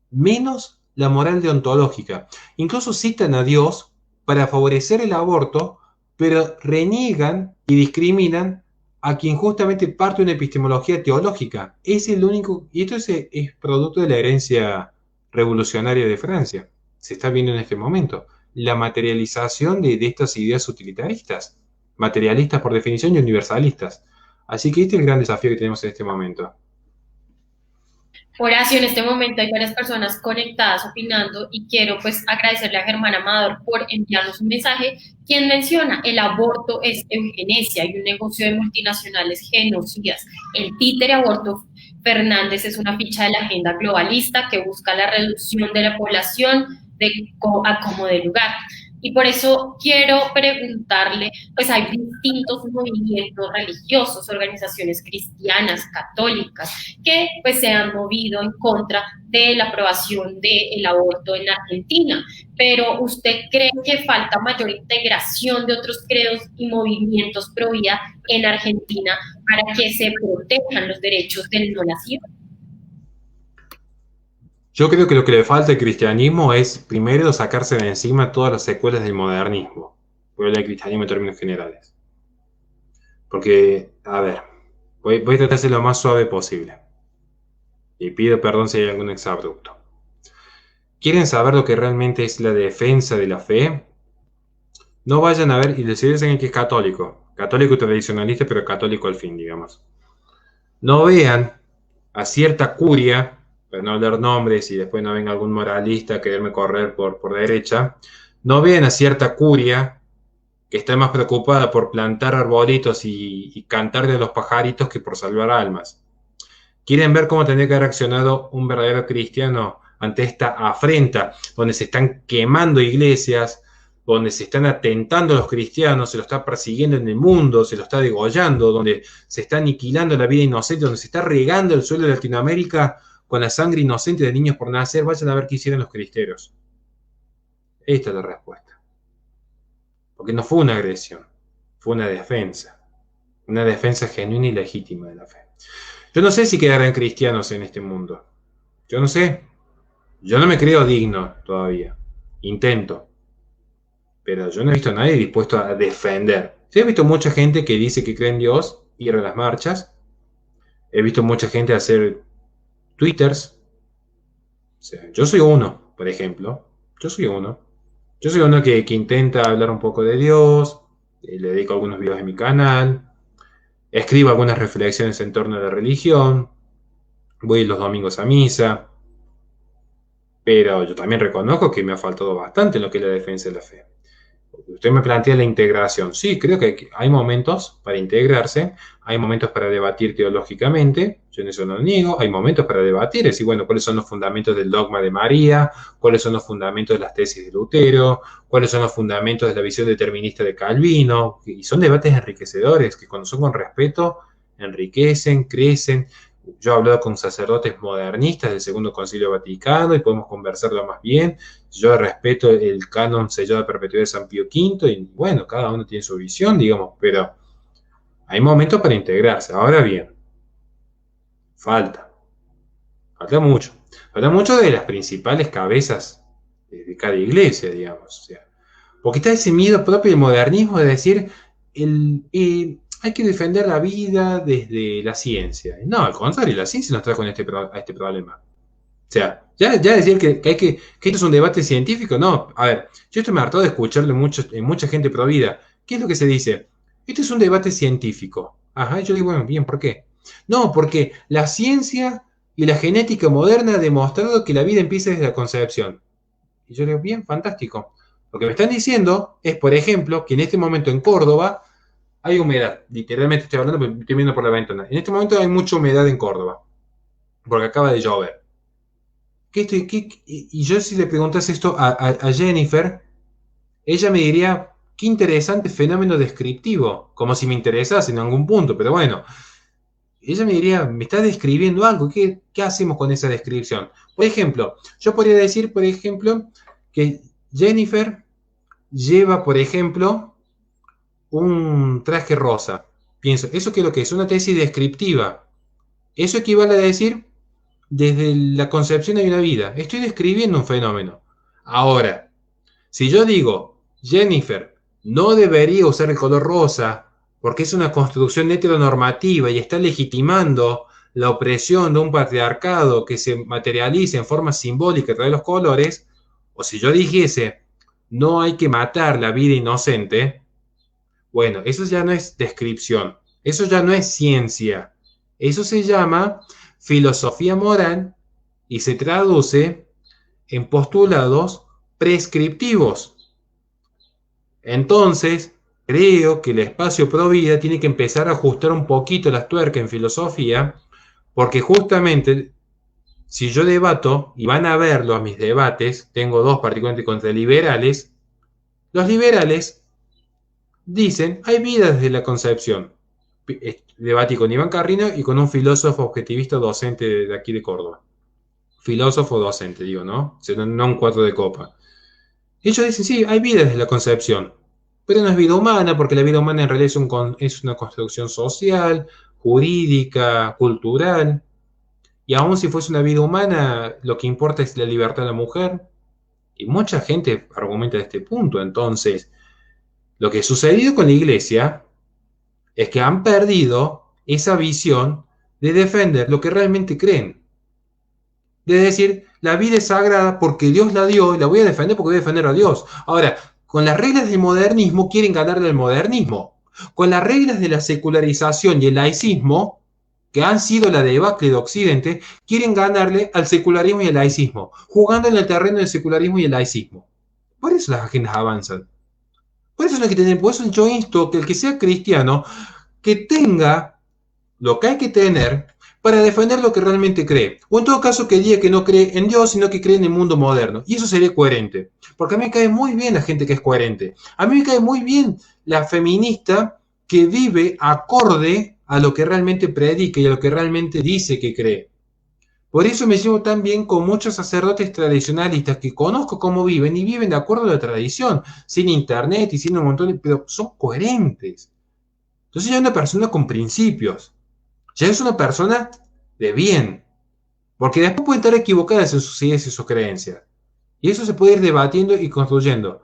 menos la moral deontológica. Incluso citan a Dios para favorecer el aborto, pero reniegan y discriminan a quien justamente parte de una epistemología teológica. Es el único, y esto es producto de la herencia revolucionaria de Francia. Se está viendo en este momento. La materialización de estas ideas utilitaristas, materialistas por definición y universalistas. Así que este es el gran desafío que tenemos en este momento. Horacio, en este momento hay varias personas conectadas opinando y quiero pues agradecerle a Germán Amador por enviarnos un mensaje, quien menciona el aborto es eugenesia y un negocio de multinacionales genocidas. El títere aborto Fernández es una ficha de la agenda globalista que busca la reducción de la población a como de lugar. Y por eso quiero preguntarle, pues hay distintos movimientos religiosos, organizaciones cristianas, católicas, que pues se han movido en contra de la aprobación del aborto en Argentina. Pero ¿usted cree que falta mayor integración de otros credos y movimientos pro vida en Argentina para que se protejan los derechos del no nacido? Yo creo que lo que le falta al cristianismo es, primero, sacarse de encima todas las secuelas del modernismo. Voy a hablar del cristianismo en términos generales. Porque, a ver, voy a tratar de ser lo más suave posible. Y pido perdón si hay algún exabrupto. ¿Quieren saber lo que realmente es la defensa de la fe? No vayan a ver, y decirles en que es católico. Católico tradicionalista, pero católico al fin, digamos. No vean a cierta curia, para no hablar nombres y después no venga algún moralista a quererme correr por derecha, no vean a cierta curia que está más preocupada por plantar arbolitos y cantarle a los pajaritos que por salvar almas. ¿Quieren ver cómo tendría que haber reaccionado un verdadero cristiano ante esta afrenta, donde se están quemando iglesias, donde se están atentando a los cristianos, se los está persiguiendo en el mundo, se los está degollando, donde se está aniquilando la vida inocente, donde se está regando el suelo de Latinoamérica con la sangre inocente de niños por nacer? Vayan a ver qué hicieron los cristeros. Esta es la respuesta. Porque no fue una agresión, fue una defensa genuina y legítima de la fe. Yo no sé si quedarán cristianos en este mundo. Yo no sé. Yo no me creo digno todavía. Intento. Pero yo no he visto a nadie dispuesto a defender. Sí, he visto mucha gente que dice que cree en Dios, ir a las marchas. He visto mucha gente hacer twitters. O sea, yo soy uno, por ejemplo. Yo soy uno. Yo soy uno que intenta hablar un poco de Dios. Le dedico algunos videos en mi canal. Escribo algunas reflexiones en torno a la religión. Voy los domingos a misa. Pero yo también reconozco que me ha faltado bastante en lo que es la defensa de la fe. Usted me plantea la integración. Sí, creo que hay momentos para integrarse, hay momentos para debatir teológicamente, yo en eso no lo niego, hay momentos para debatir, es decir, bueno, cuáles son los fundamentos del dogma de María, cuáles son los fundamentos de las tesis de Lutero, cuáles son los fundamentos de la visión determinista de Calvino, y son debates enriquecedores, que cuando son con respeto, enriquecen, crecen. Yo he hablado con sacerdotes modernistas del Segundo Concilio Vaticano y podemos conversarlo más bien. Yo respeto el canon sellado de perpetuidad de San Pío V y bueno, cada uno tiene su visión, digamos, pero hay momentos para integrarse. Ahora bien, falta mucho. Falta mucho de las principales cabezas de cada iglesia, digamos. O sea, porque está ese miedo propio del modernismo de decir, hay que defender la vida desde la ciencia. No, al contrario, la ciencia nos trae a este problema. O sea, ya decir que esto es un debate científico, no. A ver, yo estoy me hartado de escucharlo en mucha gente pro vida. ¿Qué es lo que se dice? Esto es un debate científico. Ajá, yo digo, bueno, bien, ¿por qué? No, porque la ciencia y la genética moderna ha demostrado que la vida empieza desde la concepción. Y yo digo, bien, fantástico. Lo que me están diciendo es, por ejemplo, que en este momento en Córdoba hay humedad. Literalmente estoy hablando, pero estoy viendo por la ventana. En este momento hay mucha humedad en Córdoba, porque acaba de llover. Y yo si le preguntas esto a Jennifer, ella me diría, qué interesante fenómeno descriptivo, como si me interesase en algún punto, pero bueno, ella me diría, me está describiendo algo, ¿qué hacemos con esa descripción? Por ejemplo, yo podría decir, por ejemplo, que Jennifer lleva, por ejemplo, un traje rosa. Pienso, ¿eso qué es lo que es? Una tesis descriptiva. Eso equivale a decir, desde la concepción hay una vida. Estoy describiendo un fenómeno. Ahora, si yo digo, Jennifer no debería usar el color rosa porque es una construcción heteronormativa y está legitimando la opresión de un patriarcado que se materializa en forma simbólica a través de los colores, o si yo dijese, no hay que matar la vida inocente, bueno, eso ya no es descripción, eso ya no es ciencia, eso se llama filosofía moral y se traduce en postulados prescriptivos. Entonces, creo que el espacio pro vida tiene que empezar a ajustar un poquito las tuercas en filosofía, porque justamente si yo debato, y van a verlo a mis debates, tengo dos particularmente contra liberales, los liberales dicen, hay vida desde la concepción. Debatí con Iván Carrino y con un filósofo objetivista docente de aquí de Córdoba. Filósofo docente, digo, ¿no? O sea, no un cuatro de copa. Ellos dicen, sí, hay vida desde la concepción, pero no es vida humana, porque la vida humana en realidad es una construcción social, jurídica, cultural, y aun si fuese una vida humana, lo que importa es la libertad de la mujer, y mucha gente argumenta de este punto. Entonces, lo que ha sucedido con la iglesia es que han perdido esa visión de defender lo que realmente creen. De decir, la vida es sagrada porque Dios la dio y la voy a defender porque voy a defender a Dios. Ahora, con las reglas del modernismo quieren ganarle al modernismo. Con las reglas de la secularización y el laicismo, que han sido la debacle de Occidente, quieren ganarle al secularismo y al laicismo, jugando en el terreno del secularismo y el laicismo. Por eso las agendas avanzan. Por eso no hay que tener, por eso yo insto que el que sea cristiano, que tenga lo que hay que tener para defender lo que realmente cree. O en todo caso que diga que no cree en Dios, sino que cree en el mundo moderno. Y eso sería coherente. Porque a mí me cae muy bien la gente que es coherente. A mí me cae muy bien la feminista que vive acorde a lo que realmente predica y a lo que realmente dice que cree. Por eso me llevo tan bien con muchos sacerdotes tradicionalistas que conozco cómo viven y viven de acuerdo a la tradición, sin internet y sin un montón de... pero son coherentes. Entonces ya es una persona con principios. Ya es una persona de bien, porque después puede estar equivocadas en sus ideas y sus creencias. Y eso se puede ir debatiendo y construyendo.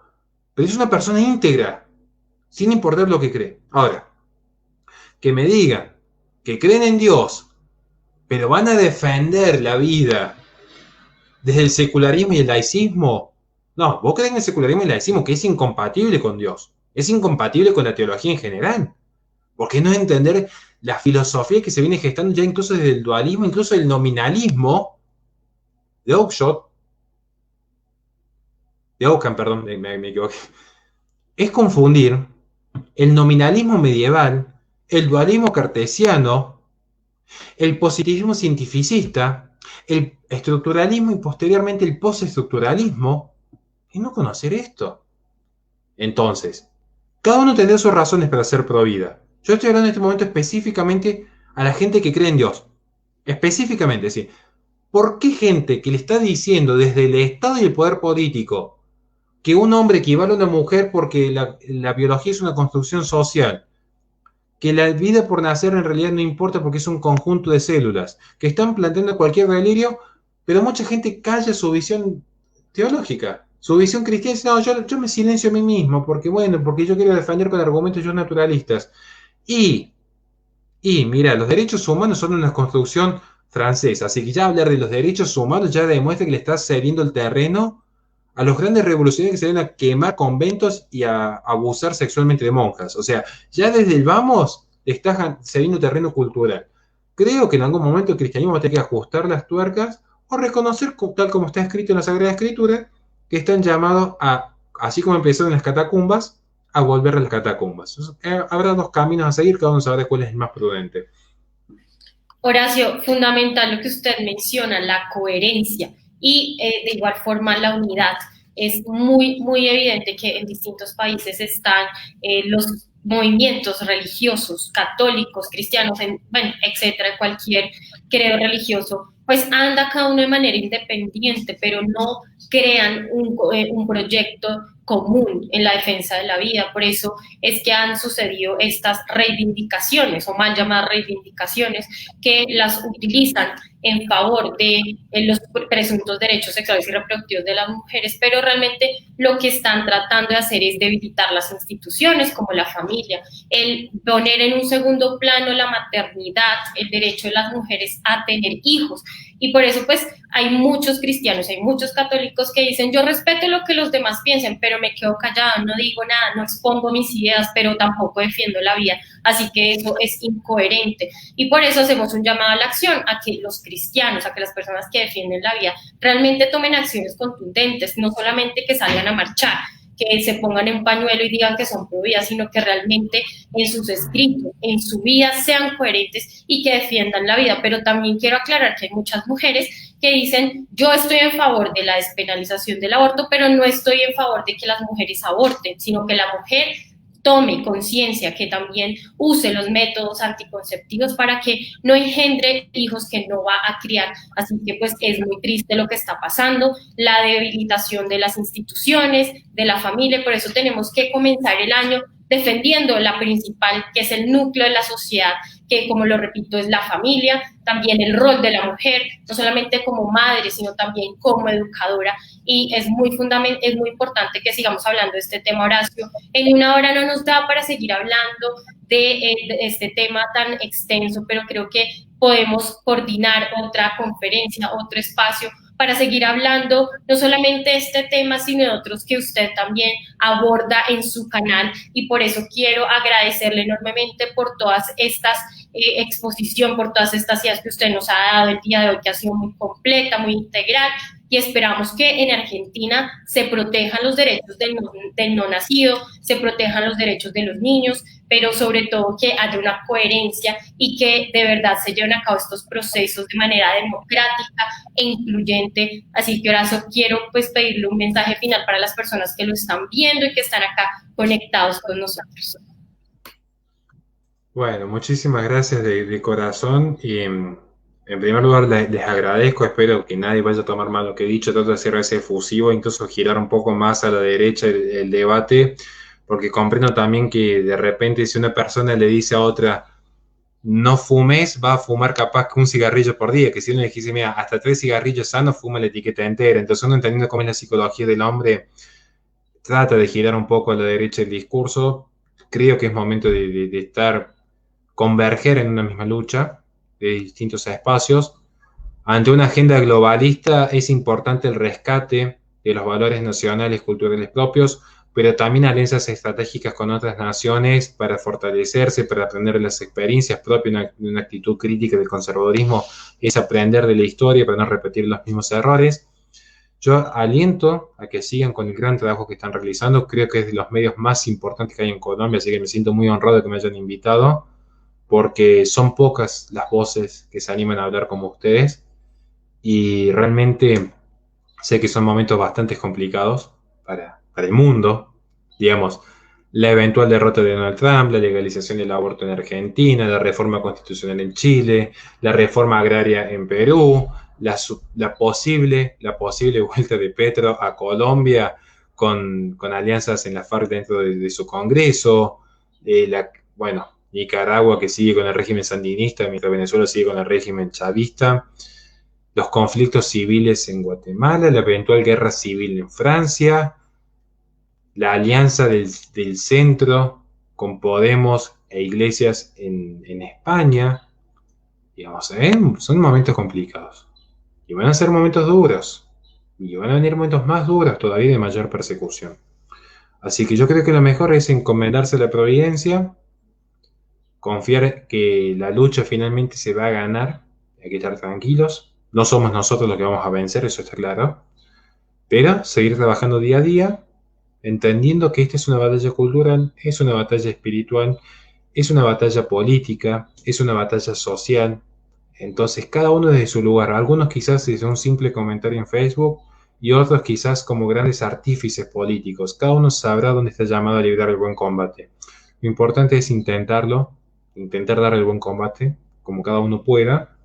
Pero es una persona íntegra, sin importar lo que cree. Ahora, que me digan que creen en Dios, pero van a defender la vida desde el secularismo y el laicismo. No, vos crees en el secularismo y el laicismo, que es incompatible con Dios. Es incompatible con la teología en general. ¿Por qué no entender la filosofía que se viene gestando ya incluso desde el dualismo, incluso el nominalismo de Ockham, perdón, me equivoqué? Es confundir el nominalismo medieval, el dualismo cartesiano, el positivismo cientificista, el estructuralismo y posteriormente el postestructuralismo, y no conocer esto. Entonces, cada uno tendrá sus razones para ser pro vida. Yo estoy hablando en este momento específicamente a la gente que cree en Dios. Específicamente, sí. ¿Por qué gente que le está diciendo desde el Estado y el poder político que un hombre equivale a una mujer porque la biología es una construcción social, que la vida por nacer en realidad no importa porque es un conjunto de células, que están planteando cualquier delirio, pero mucha gente calla su visión teológica, su visión cristiana? Dice, no, yo me silencio a mí mismo, porque bueno, porque yo quiero defender con argumentos yo naturalistas. Y mira, los derechos humanos son una construcción francesa, así que ya hablar de los derechos humanos ya demuestra que le está cediendo el terreno a los grandes revolucionarios que se van a quemar conventos y a abusar sexualmente de monjas. O sea, ya desde el vamos está cediendo terreno cultural. Creo que en algún momento el cristianismo va a tener que ajustar las tuercas o reconocer, tal como está escrito en la Sagrada Escritura, que están llamados a, así como empezaron las catacumbas, a volver a las catacumbas. Habrá dos caminos a seguir, cada uno sabrá cuál es el más prudente. Horacio, fundamental lo que usted menciona, la coherencia y de igual forma la unidad. es muy, muy evidente que en distintos países están los movimientos religiosos, católicos, cristianos, bueno, etcétera, cualquier credo religioso, pues anda cada uno de manera independiente, pero no crean un proyecto común en la defensa de la vida. Por eso es que han sucedido estas reivindicaciones, o mal llamadas reivindicaciones, que las utilizan en favor de los presuntos derechos sexuales y reproductivos de las mujeres, pero realmente lo que están tratando de hacer es debilitar las instituciones como la familia, el poner en un segundo plano la maternidad, el derecho de las mujeres a tener hijos. Y por eso pues hay muchos cristianos, hay muchos católicos que dicen, yo respeto lo que los demás piensen, pero me quedo callada, no digo nada, no expongo mis ideas, pero tampoco defiendo la vida. Así que eso es incoherente. Y por eso hacemos un llamado a la acción, a que los cristianos, a que las personas que defienden la vida realmente tomen acciones contundentes, no solamente que salgan a marchar, que se pongan en pañuelo y digan que son pro vida, sino que realmente en sus escritos, en su vida sean coherentes y que defiendan la vida. Pero también quiero aclarar que hay muchas mujeres que dicen, yo estoy en favor de la despenalización del aborto, pero no estoy en favor de que las mujeres aborten, sino que la mujer tome conciencia, que también use los métodos anticonceptivos para que no engendre hijos que no va a criar. Así que pues es muy triste lo que está pasando, la debilitación de las instituciones, de la familia. Por eso tenemos que comenzar el año defendiendo la principal, que es el núcleo de la sociedad, que como lo repito es la familia, también el rol de la mujer, no solamente como madre, sino también como educadora. Y es muy importante que sigamos hablando de este tema, Horacio. En una hora no nos da para seguir hablando de este tema tan extenso, pero creo que podemos coordinar otra conferencia, otro espacio, para seguir hablando no solamente de este tema, sino de otros que usted también aborda en su canal. Y por eso quiero agradecerle enormemente por todas estas exposición, por todas estas ideas que usted nos ha dado el día de hoy, que ha sido muy completa, muy integral. Y esperamos que en Argentina se protejan los derechos del no nacido, se protejan los derechos de los niños, pero sobre todo que haya una coherencia y que de verdad se lleven a cabo estos procesos de manera democrática e incluyente. Así que, Horacio, quiero pues pedirle un mensaje final para las personas que lo están viendo y que están acá conectados con nosotros. Bueno, muchísimas gracias de corazón y en primer lugar les agradezco, espero que nadie vaya a tomar mal lo que he dicho, trato de ser ese efusivo, incluso girar un poco más a la derecha el debate, porque comprendo también que de repente si una persona le dice a otra no fumes, va a fumar capaz que un cigarrillo por día, que si uno le dice, mira, hasta 3 cigarrillos sanos, fuma la etiqueta entera. Entonces uno entendiendo cómo es la psicología del hombre, trata de girar un poco a la derecha el discurso. Creo que es momento de converger en una misma lucha de distintos espacios. Ante una agenda globalista es importante el rescate de los valores nacionales culturales propios, pero también alianzas estratégicas con otras naciones para fortalecerse, para aprender las experiencias propias. Una actitud crítica del conservadurismo es aprender de la historia para no repetir los mismos errores. Yo aliento a que sigan con el gran trabajo que están realizando. Creo que es de los medios más importantes que hay en Colombia, así que me siento muy honrado de que me hayan invitado, porque son pocas las voces que se animan a hablar como ustedes y realmente sé que son momentos bastante complicados para el mundo, digamos, la eventual derrota de Donald Trump, la legalización del aborto en Argentina, la reforma constitucional en Chile, la reforma agraria en Perú, la posible vuelta de Petro a Colombia con alianzas en la FARC dentro de su Congreso, Nicaragua que sigue con el régimen sandinista, mientras Venezuela sigue con el régimen chavista, los conflictos civiles en Guatemala, la eventual guerra civil en Francia, la alianza del centro con Podemos e Iglesias en España. Digamos, son momentos complicados. Y van a ser momentos duros. Y van a venir momentos más duros todavía de mayor persecución. Así que yo creo que lo mejor es encomendarse a la providencia, confiar que la lucha finalmente se va a ganar, hay que estar tranquilos. No somos nosotros los que vamos a vencer, eso está claro. Pero seguir trabajando día a día, entendiendo que esta es una batalla cultural, es una batalla espiritual, es una batalla política, es una batalla social. Entonces, cada uno desde su lugar. Algunos quizás desde un simple comentario en Facebook, y otros quizás como grandes artífices políticos. Cada uno sabrá dónde está llamado a librar el buen combate. Lo importante es intentarlo, intentar dar el buen combate, como cada uno pueda,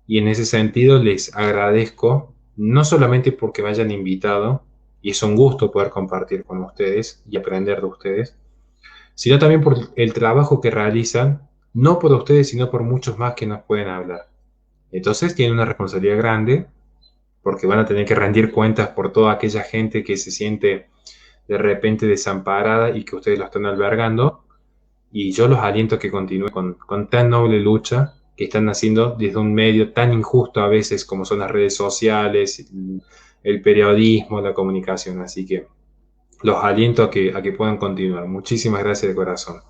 y en ese sentido les agradezco, no solamente porque me hayan invitado, y es un gusto poder compartir con ustedes y aprender de ustedes, sino también por el trabajo que realizan, no por ustedes, sino por muchos más que nos pueden hablar. Entonces tienen una responsabilidad grande, porque van a tener que rendir cuentas por toda aquella gente que se siente de repente desamparada y que ustedes lo están albergando, y yo los aliento a que continúen con tan noble lucha que están haciendo desde un medio tan injusto a veces como son las redes sociales, el periodismo, la comunicación. Así que los aliento a que puedan continuar. Muchísimas gracias de corazón.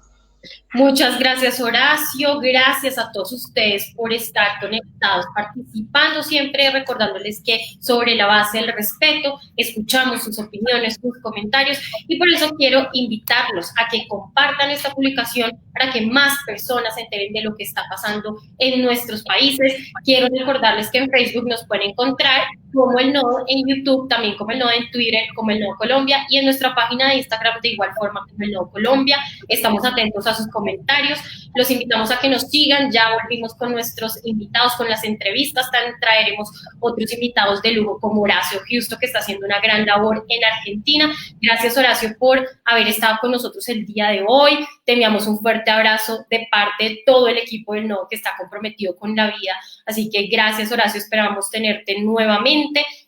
Muchas gracias, Horacio. Gracias a todos ustedes por estar conectados, participando, siempre recordándoles que sobre la base del respeto escuchamos sus opiniones, sus comentarios, y por eso quiero invitarlos a que compartan esta publicación para que más personas se enteren de lo que está pasando en nuestros países. Quiero recordarles que en Facebook nos pueden encontrar como El Nodo, en YouTube también como El Nodo, en Twitter como El Nodo Colombia, y en nuestra página de Instagram de igual forma como El Nodo Colombia. Estamos atentos a sus comentarios, los invitamos a que nos sigan. Ya volvimos con nuestros invitados, con las entrevistas, traeremos otros invitados de lujo como Horacio Justo, que está haciendo una gran labor en Argentina. Gracias, Horacio, por haber estado con nosotros el día de hoy. Te enviamos un fuerte abrazo de parte de todo el equipo del Nodo que está comprometido con la vida, así que gracias, Horacio, esperamos tenerte nuevamente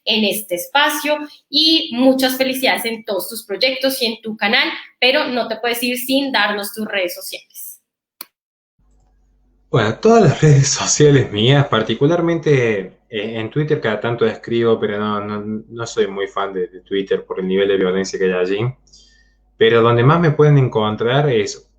en este espacio, y muchas felicidades en todos tus proyectos y en tu canal, pero no te puedes ir sin darnos tus redes sociales. Bueno, todas las redes sociales mías, particularmente en Twitter cada tanto escribo, pero no soy muy fan de Twitter por el nivel de violencia que hay allí. Pero donde más me pueden encontrar es,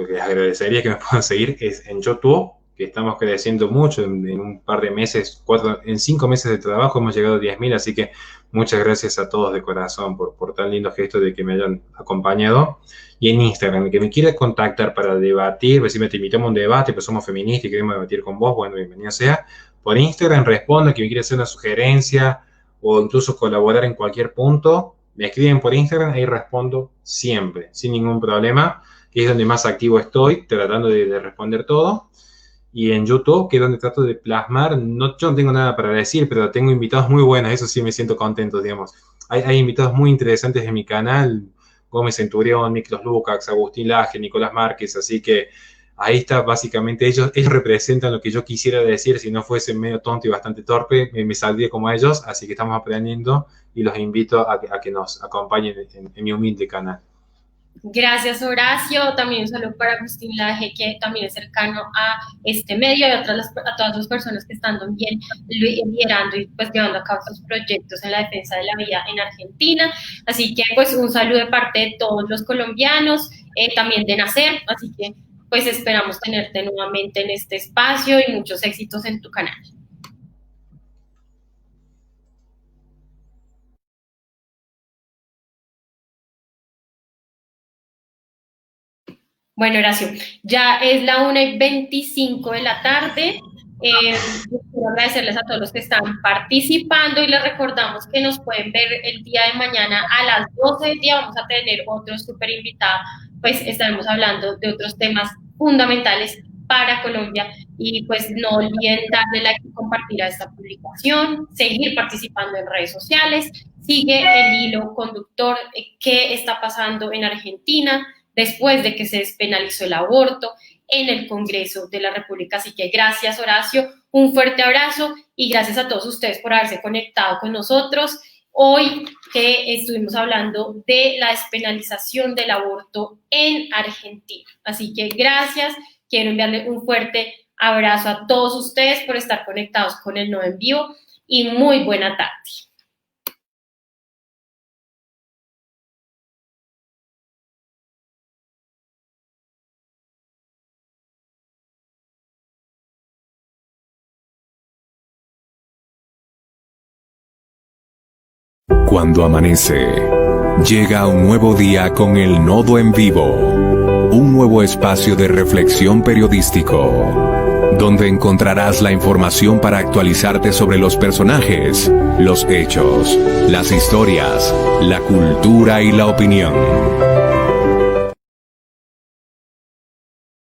les agradecería que me puedan seguir, es en YouTube, que estamos creciendo mucho en un par de meses, en 5 meses de trabajo hemos llegado a 10.000, así que muchas gracias a todos de corazón por tan lindo gesto de que me hayan acompañado. Y en Instagram, que me quiera contactar para debatir, si me te invitamos a un debate, pues somos feministas y queremos debatir con vos, bueno, bienvenido sea. Por Instagram respondo, que me quiere hacer una sugerencia o incluso colaborar en cualquier punto, me escriben por Instagram, ahí respondo siempre, sin ningún problema, que es donde más activo estoy, tratando de responder todo. Y en YouTube, que es donde trato de plasmar, yo no tengo nada para decir, pero tengo invitados muy buenos, eso sí me siento contento, digamos. Hay invitados muy interesantes en mi canal, Gómez Centurión, Miklos Lukács, Agustín Laje, Nicolás Márquez, así que ahí está básicamente, ellos representan lo que yo quisiera decir, si no fuese medio tonto y bastante torpe, me saldría como ellos, así que estamos aprendiendo y los invito a que nos acompañen en mi humilde canal. Gracias, Horacio. También un saludo para Agustín Laje, que también es cercano a este medio, y a todas las personas que están también liderando y pues llevando a cabo sus proyectos en la defensa de la vida en Argentina. Así que pues un saludo de parte de todos los colombianos, también de Nacer, así que pues esperamos tenerte nuevamente en este espacio y muchos éxitos en tu canal. Bueno, Horacio, ya es la 1:25 de la tarde. Quiero agradecerles a todos los que están participando y les recordamos que nos pueden ver el día de mañana a las 12 del día. Vamos a tener otro súper invitado, pues estaremos hablando de otros temas fundamentales para Colombia, y pues no olviden darle like y compartir a esta publicación, seguir participando en redes sociales, sigue el hilo conductor, qué está pasando en Argentina después de que se despenalizó el aborto en el Congreso de la República. Así que gracias, Horacio, un fuerte abrazo y gracias a todos ustedes por haberse conectado con nosotros hoy, que estuvimos hablando de la despenalización del aborto en Argentina. Así que gracias, quiero enviarle un fuerte abrazo a todos ustedes por estar conectados con el Nodo en Vivo y muy buena tarde. Cuando amanece, llega un nuevo día con el Nodo en Vivo, un nuevo espacio de reflexión periodístico, donde encontrarás la información para actualizarte sobre los personajes, los hechos, las historias, la cultura y la opinión.